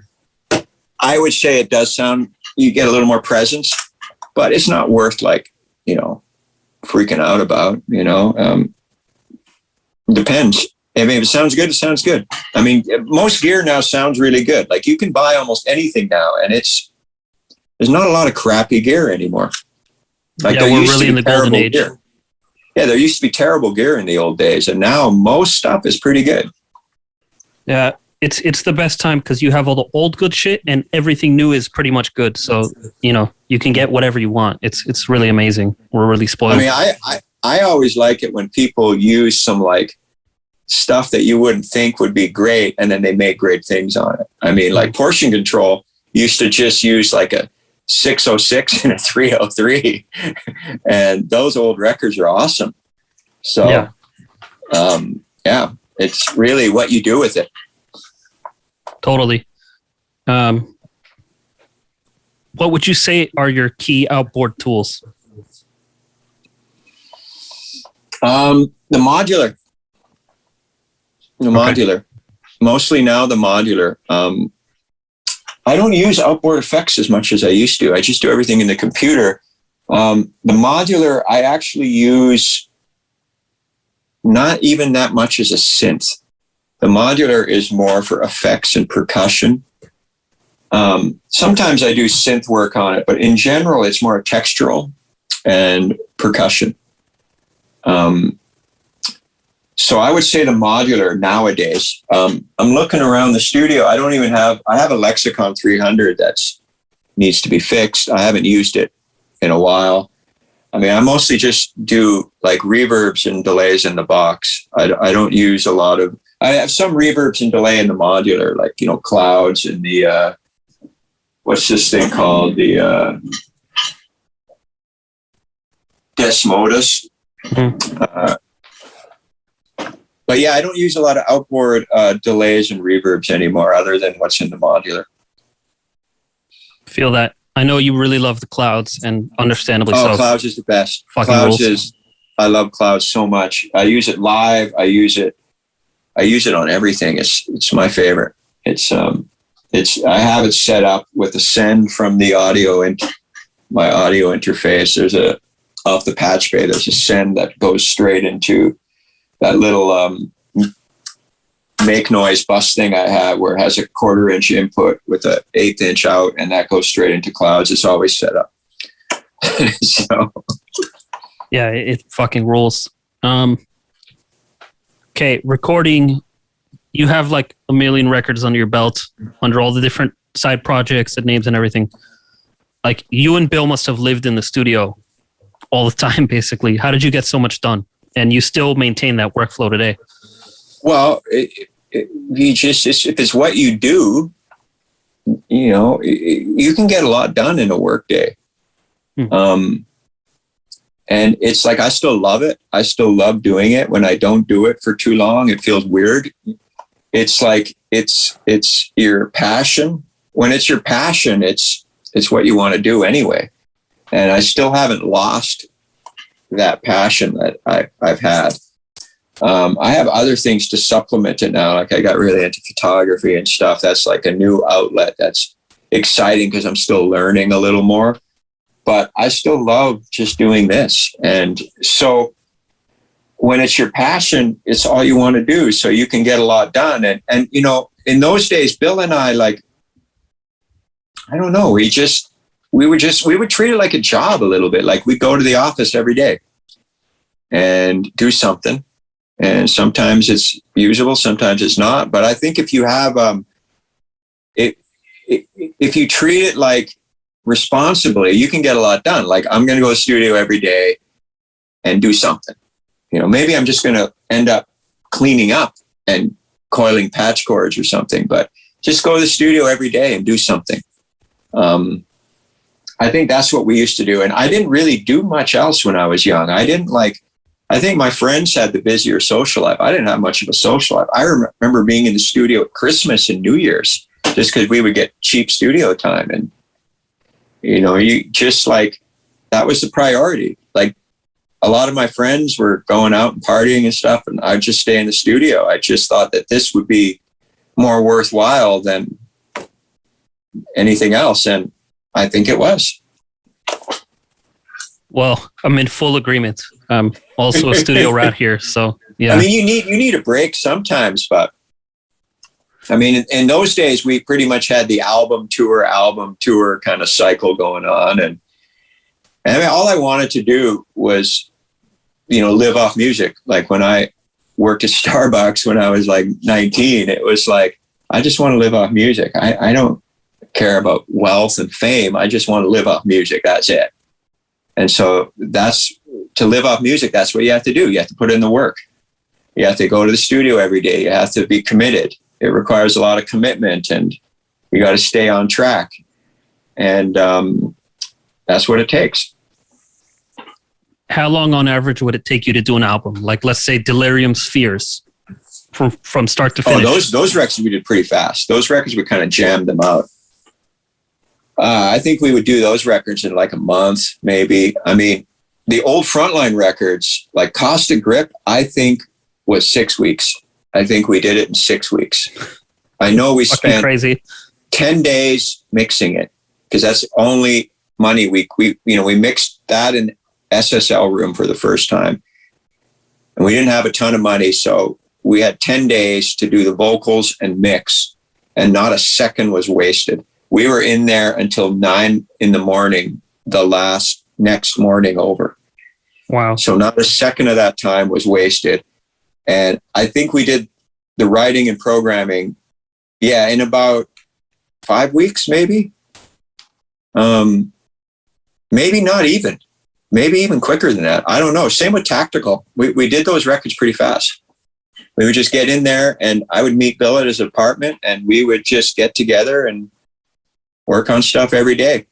I would say it does sound, you get a little more presence, but it's not worth, like, you know, freaking out about, you know. Depends. I mean, if it sounds good, it sounds good. I mean, most gear now sounds really good. Like, you can buy almost anything now, and there's not a lot of crappy gear anymore. Like, yeah, we're really in the golden age. Gear. Yeah, there used to be terrible gear in the old days, and now most stuff is pretty good. Yeah, it's the best time because you have all the old good shit, and everything new is pretty much good. So, you know, you can get whatever you want. It's really amazing. We're really spoiled. I mean, I always like it when people use some, like, stuff that you wouldn't think would be great, and then they make great things on it. I mean, like, Portion Control used to just use like a 606 and a 303, and those old records are awesome. So yeah, it's really what you do with it. Totally. What would you say are your key outboard tools? The Modular. Modular. Mostly now the Modular. I don't use outboard effects as much as I used to. I just do everything in the computer. The Modular, I actually use not even that much as a synth. The Modular is more for effects and percussion. Sometimes I do synth work on it, but in general, it's more textural and percussion. So I would say the Modular nowadays. I'm looking around the studio. I have a Lexicon 300 that's needs to be fixed. I haven't used it in a while. I mean, I mostly just do like reverbs and delays in the box. I don't use a lot of, I have some reverbs and delay in the Modular, like, you know, clouds and the, what's this thing called? The Desmodus. Mm-hmm. But yeah, I don't use a lot of outboard delays and reverbs anymore, other than what's in the Modular. Feel that. I know you really love the clouds, and understandably so. Oh, clouds is the best. Clouds rules. I love clouds so much. I use it live. I use it on everything. It's my favorite. I have it set up with a send from the audio and my audio interface. Off the patch bay, there's a send that goes straight into that little make noise bus thing I have, where it has a 1/4 inch input with an 1/8 inch out, and that goes straight into clouds. It's always set up. So yeah, it fucking rules. Okay, recording. You have like a million records under your belt, under all the different side projects and names and everything. Like, you and Bill must have lived in the studio all the time, basically. How did you get so much done? And you still maintain that workflow today? Well, if it's what you do, you know, you can get a lot done in a work day. And it's like, I still love it. I still love doing it. When I don't do it for too long, it feels weird. It's like, it's your passion. When it's your passion, it's what you want to do anyway. And I still haven't lost that passion that I've had. I have other things to supplement it now. Like, I got really into photography and stuff. That's like a new outlet that's exciting because I'm still learning a little more. but I still love just doing this. And so when it's your passion, it's all you want to do. So you can get a lot done. And you know, in those days, Bill and I, like, I don't know, we would treat it like a job a little bit. Like, we go to the office every day and do something. And sometimes it's usable, sometimes it's not. But I think if you have, if you treat it like responsibly, you can get a lot done. Like, I'm going to go to the studio every day and do something. You know, maybe I'm just going to end up cleaning up and coiling patch cords or something, but just go to the studio every day and do something. I think that's what we used to do. And I didn't really do much else when I was young. I think my friends had the busier social life. I didn't have much of a social life. I remember being in the studio at Christmas and New Year's just because we would get cheap studio time. And, you know, you just like, that was the priority. Like, a lot of my friends were going out and partying and stuff, and I'd just stay in the studio. I just thought that this would be more worthwhile than anything else. And I think it was. Well, I'm in full agreement. I'm also a studio rat here. So, yeah. I mean, you need a break sometimes, but I mean, in those days, we pretty much had the album tour kind of cycle going on. And I mean, all I wanted to do was, you know, live off music. Like, when I worked at Starbucks when I was like 19, it was like, I just want to live off music. I don't care about wealth and fame. I just want to live off music. That's it. And so to live off music, that's what you have to do. You have to put in the work. You have to go to the studio every day. You have to be committed. It requires a lot of commitment, and you got to stay on track. And that's what it takes. How long on average would it take you to do an album? Like, let's say Delirium Spheres, from start to finish. Oh, those records we did pretty fast. Those records, we kind of jammed them out. I think we would do those records in like a month, maybe. I mean, the old Frontline records, like Caustic Grip, I think was 6 weeks. I think we did it in 6 weeks. I know we spent crazy 10 days mixing it, because that's the only money we mixed that in SSL room for the first time. And we didn't have a ton of money, so we had 10 days to do the vocals and mix, and not a second was wasted. We were in there until 9 a.m, the next morning over. Wow. So not a second of that time was wasted. And I think we did the writing and programming, in about 5 weeks, maybe. Maybe not even. Maybe even quicker than that. I don't know. Same with Tactical. We did those records pretty fast. We would just get in there, and I would meet Bill at his apartment, and we would just get together and work on stuff every day.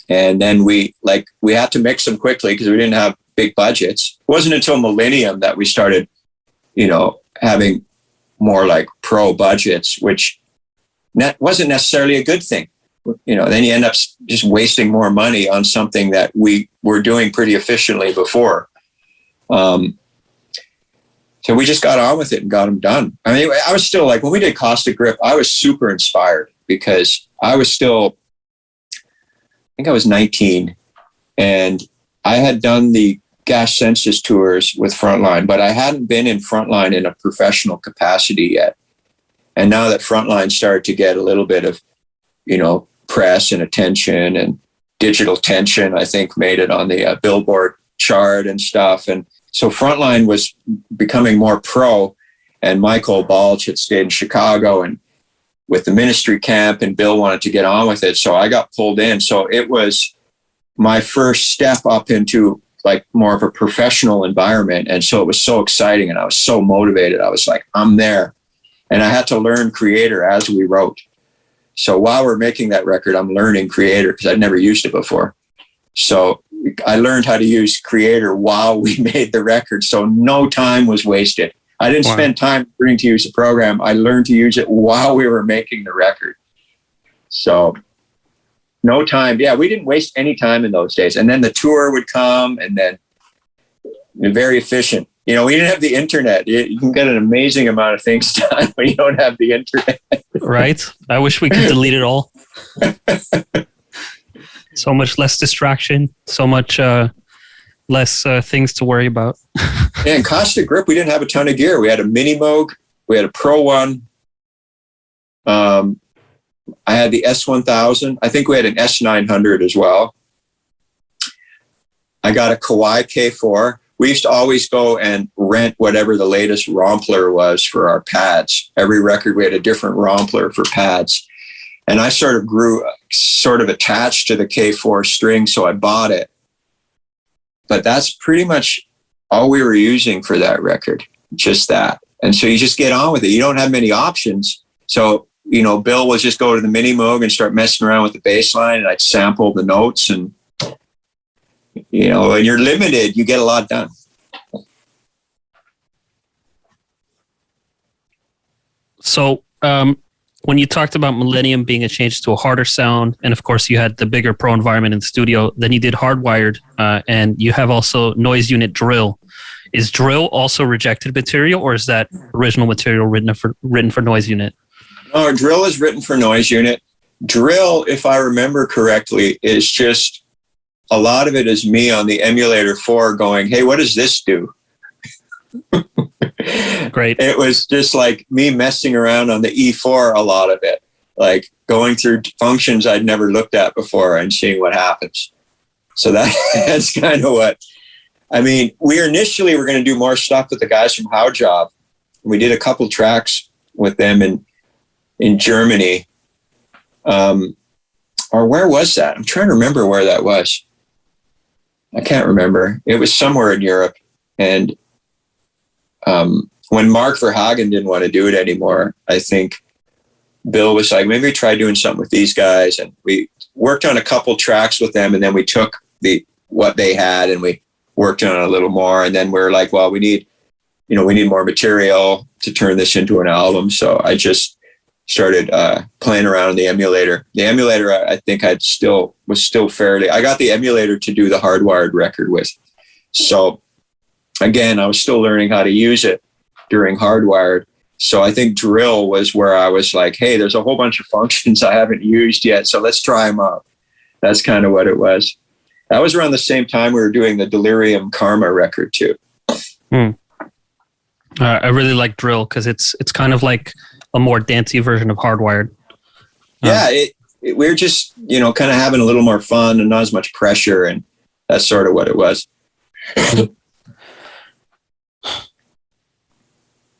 And then we had to mix them quickly because we didn't have big budgets. It wasn't until Millennium that we started, you know, having more like pro budgets, which wasn't necessarily a good thing. You know, then you end up just wasting more money on something that we were doing pretty efficiently before. So we just got on with it and got them done. I mean, I was still like, when we did Caustic Grip, I was super inspired because I was still, I think I was 19, and I had done the Gas Census tours with Frontline, but I hadn't been in Frontline in a professional capacity yet. And now that Frontline started to get a little bit of, you know, press and attention, and Digital Tension, I think, made it on the Billboard chart and stuff. And so Frontline was becoming more pro, and Michael Balch had stayed in Chicago and with the ministry camp, and Bill wanted to get on with it. So I got pulled in. So it was my first step up into like more of a professional environment. And so it was so exciting, and I was so motivated. I was like, I'm there. And I had to learn Creator as we wrote. So while we're making that record, I'm learning Creator because I'd never used it before. So I learned how to use Creator while we made the record. So no time was wasted. I didn't spend time learning to use the program. I learned to use it while we were making the record. So no time. Yeah, we didn't waste any time in those days. And then the tour would come, and then very efficient. You know, we didn't have the internet. You can get an amazing amount of things done when you don't have the internet. Right? I wish we could delete it all. So much less distraction, so much less things to worry about. And Caustic Grip, we didn't have a ton of gear. We had a Mini Moog, we had a Pro One. I had the S1000. I think we had an S900 as well. I got a Kawai K4. We used to always go and rent whatever the latest Rompler was for our pads. Every record, we had a different Rompler for pads. And I sort of grew sort of attached to the K4 string, so I bought it. But that's pretty much all we were using for that record, just that. And so you just get on with it. You don't have many options. So, you know, Bill will just go to the Mini Moog and start messing around with the bass line, and I'd sample the notes. And, you know, when you're limited, you get a lot done. So, when you talked about Millennium being a change to a harder sound, and of course you had the bigger Pro environment in the studio, then you did Hardwired, and you have also Noise Unit Drill. Is Drill also rejected material, or is that original material written for Noise Unit? No, Drill is written for Noise Unit. Drill, if I remember correctly, is just a lot of it is me on the emulator 4 going, hey, what does this do? Great. It was just like me messing around on the E4, a lot of it, like going through functions I'd never looked at before and seeing what happens. So that's kind of what, I mean, we initially were going to do more stuff with the guys from How Job. We did a couple tracks with them in Germany. Or where was that? I'm trying to remember where that was. I can't remember. It was somewhere in Europe. And when Mark Verhagen didn't want to do it anymore, I think Bill was like, maybe try doing something with these guys. And we worked on a couple tracks with them, and then we took what they had and we worked on it a little more. And then we're like, well, we need more material to turn this into an album. So I just started playing around in the emulator. The emulator, I think I got the emulator to do the Hardwired record with. So again, I was still learning how to use it during Hardwired. So I think Drill was where I was like, hey, there's a whole bunch of functions I haven't used yet, so let's try them out. That's kind of what it was. That was around the same time we were doing the Delirium Karma record too. I really like Drill because it's kind of like a more dancey version of Hardwired. Yeah, we're just, kind of having a little more fun and not as much pressure, and that's sort of what it was.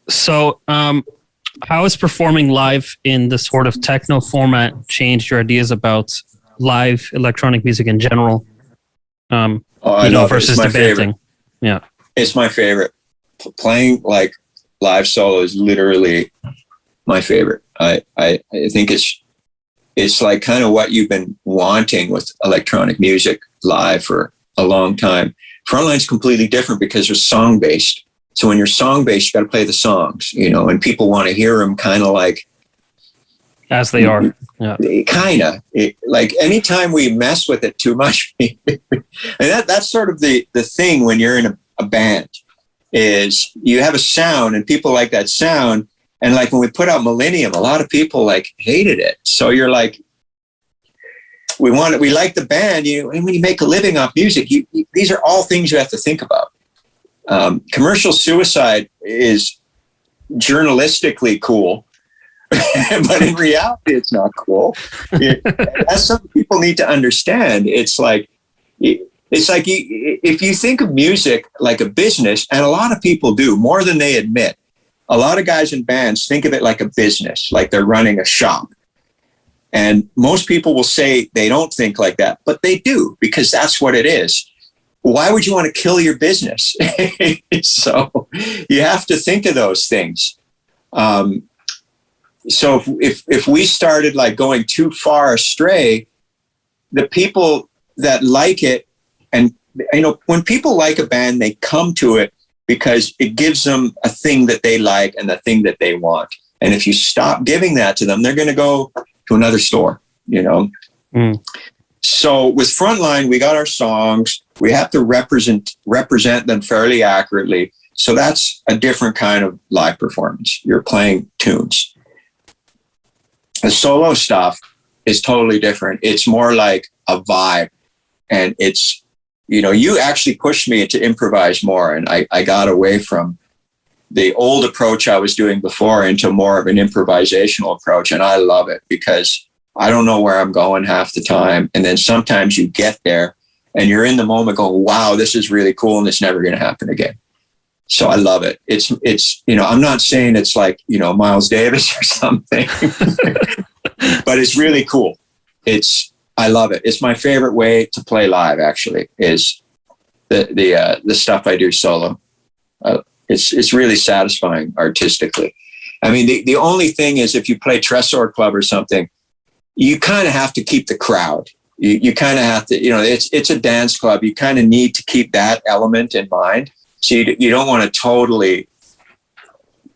So, how has performing live in the sort of techno format changed your ideas about live electronic music in general? Versus the band thing. Yeah, it's my favorite. Playing like live solo is literally my favorite. I think it's like kind of what you've been wanting with electronic music live for a long time. Frontline's completely different because they're song based. So when you're song based, you got to play the songs, and people want to hear them kind of like as they are. Yeah, kind of like anytime we mess with it too much, and that's sort of the thing when you're in a band is you have a sound and people like that sound. And like when we put out Millennium, a lot of people like hated it. So you're like, we like the band, and when you make a living off music, these are all things you have to think about. Commercial suicide is journalistically cool, but in reality, it's not cool. That's something people need to understand. It's like if you think of music like a business, and a lot of people do more than they admit. A lot of guys in bands think of it like a business, like they're running a shop. And most people will say they don't think like that, but they do, because that's what it is. Why would you want to kill your business? So you have to think of those things. So if we started like going too far astray, the people that like it, and when people like a band, they come to it because it gives them a thing that they like and the thing that they want. And if you stop giving that to them, they're going to go to another store, So with Frontline, we got our songs. We have to represent them fairly accurately. So that's a different kind of live performance. You're playing tunes. The solo stuff is totally different. It's more like a vibe, and it's, you actually pushed me to improvise more, and I got away from the old approach I was doing before into more of an improvisational approach. And I love it because I don't know where I'm going half the time. And then sometimes you get there and you're in the moment going, wow, this is really cool. And it's never going to happen again. So I love it. It's, I'm not saying it's like, Miles Davis or something, but it's really cool. I love it. It's my favorite way to play live, actually, is the stuff I do solo. It's really satisfying artistically. I mean, the only thing is if you play Tresor Club or something, you kind of have to keep the crowd. You kind of have to, it's a dance club. You kind of need to keep that element in mind. So you don't want to totally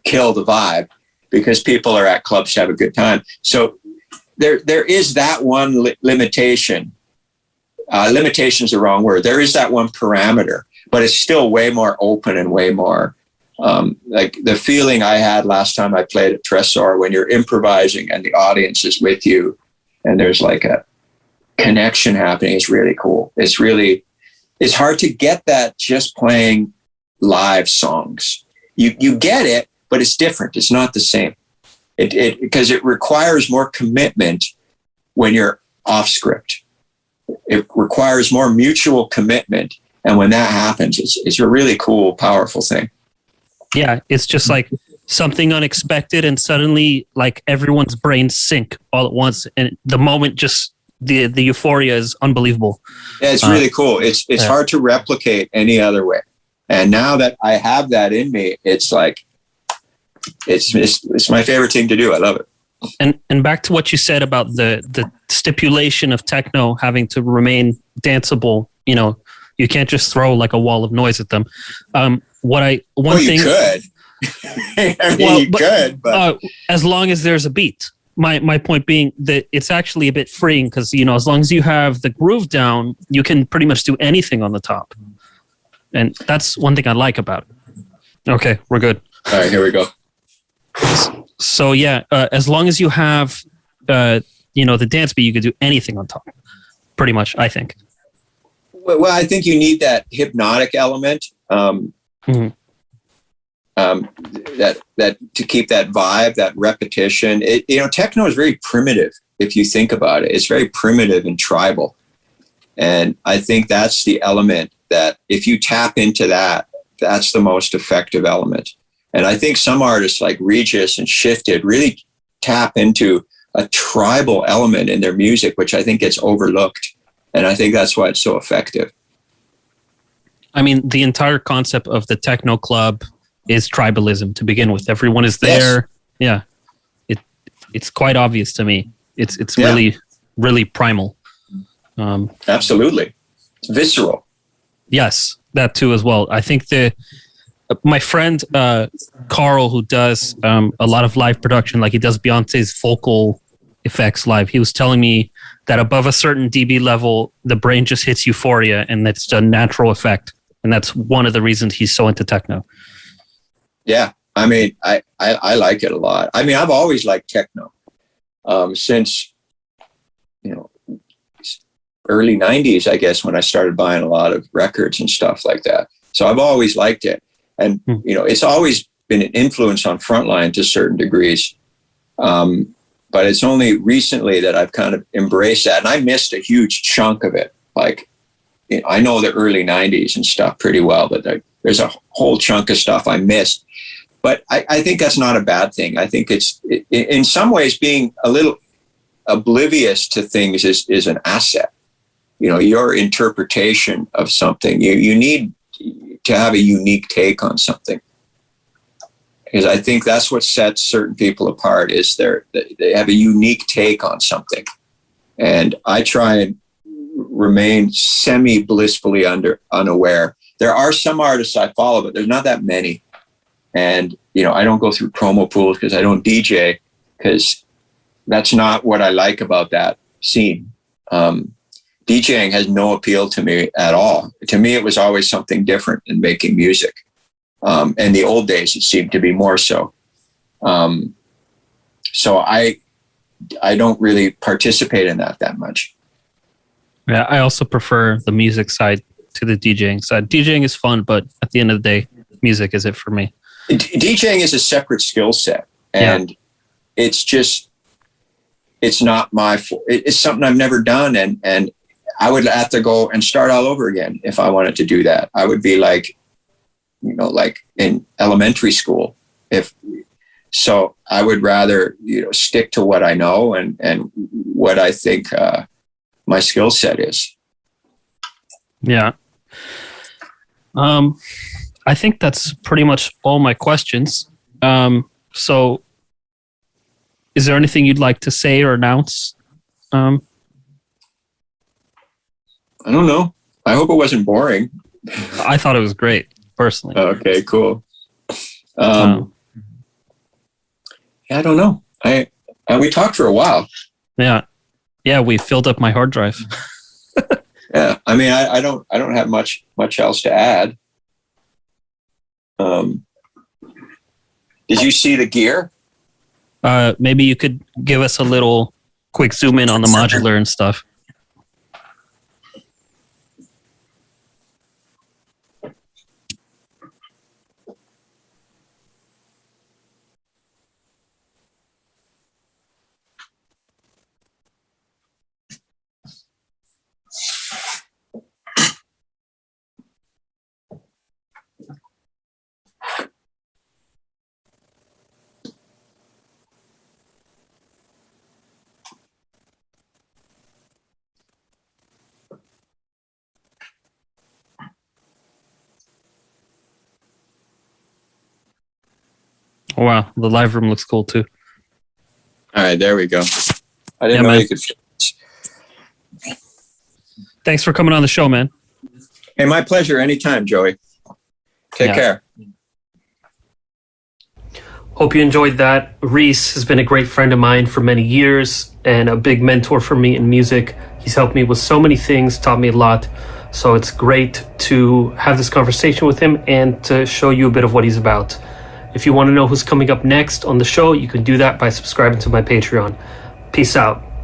kill the vibe because people are at clubs to have a good time. So there is that one limitation. Limitation is the wrong word. There is that one parameter, but it's still way more open and way more like the feeling I had last time I played at Tresor when you're improvising and the audience is with you and there's like a connection happening is really cool. It's hard to get that just playing live songs. You get it, but it's different. It's not the same. Because it requires more commitment when you're off script. It requires more mutual commitment. And when that happens, it's a really cool, powerful thing. Yeah, it's just like something unexpected and suddenly like everyone's brains sync all at once. And the moment just the euphoria is unbelievable. Yeah, it's really cool. It's hard to replicate any other way. And now that I have that in me, it's like, it's my favorite thing to do. I love it. And back to what you said about the stipulation of techno having to remain danceable, you can't just throw like a wall of noise at them. You could. You could, but as long as there's a beat. My point being that it's actually a bit freeing because, as long as you have the groove down, you can pretty much do anything on the top. And that's one thing I like about it. Okay, we're good. All right, here we go. So yeah, as long as you have, the dance beat, you could do anything on top. Pretty much, I think. Well, I think you need that hypnotic element. That to keep that vibe, that repetition. Techno is very primitive. If you think about it, it's very primitive and tribal. And I think that's the element that if you tap into that, that's the most effective element. And I think some artists like Regis and Shifted really tap into a tribal element in their music, which I think gets overlooked. And I think that's why it's so effective. I mean, the entire concept of the techno club is tribalism to begin with. Everyone is there. Yes. Yeah. It's quite obvious to me. It's really, really primal. Absolutely. It's visceral. Yes, that too as well. I think my friend Carl, who does a lot of live production, like he does Beyonce's vocal effects live, he was telling me that above a certain dB level, the brain just hits euphoria, and that's a natural effect. And that's one of the reasons he's so into techno. Yeah, I mean, I like it a lot. I mean, I've always liked techno since, early 90s, I guess, when I started buying a lot of records and stuff like that. So I've always liked it. And, it's always been an influence on Frontline to certain degrees. But it's only recently that I've kind of embraced that. And I missed a huge chunk of it. Like, I know the early 90s and stuff pretty well, but there's a whole chunk of stuff I missed. But I think that's not a bad thing. I think it's, in some ways, being a little oblivious to things is an asset. Your interpretation of something, you need to have a unique take on something. Because I think that's what sets certain people apart is they have a unique take on something. And I try and remain semi-blissfully unaware. There are some artists I follow, but there's not that many. And, I don't go through promo pools because I don't DJ, because that's not what I like about that scene. DJing has no appeal to me at all. To me, it was always something different than making music. In the old days, it seemed to be more so. So I don't really participate in that much. Yeah, I also prefer the music side to the DJing side. DJing is fun, but at the end of the day, music is it for me. DJing is a separate skill set, and it's not it's something I've never done, and I would have to go and start all over again if I wanted to do that. I would be like in elementary school. So I would rather, stick to what I know and what I think my skill set is. Yeah. I think that's pretty much all my questions. So is there anything you'd like to say or announce? I don't know. I hope it wasn't boring. I thought it was great, personally. Okay, cool. I don't know. We talked for a while. Yeah. Yeah, we filled up my hard drive. Yeah. I mean, I don't have much else to add. Did you see the gear? Maybe you could give us a little quick zoom in on the modular and stuff. Oh, wow, the live room looks cool too. All right, there we go. I didn't know man. you could. Thanks for coming on the show, man. Hey, my pleasure. Anytime, Joey. Take care. Hope you enjoyed that. Reese has been a great friend of mine for many years and a big mentor for me in music. He's helped me with so many things, taught me a lot. So it's great to have this conversation with him and to show you a bit of what he's about. If you want to know who's coming up next on the show, you can do that by subscribing to my Patreon. Peace out.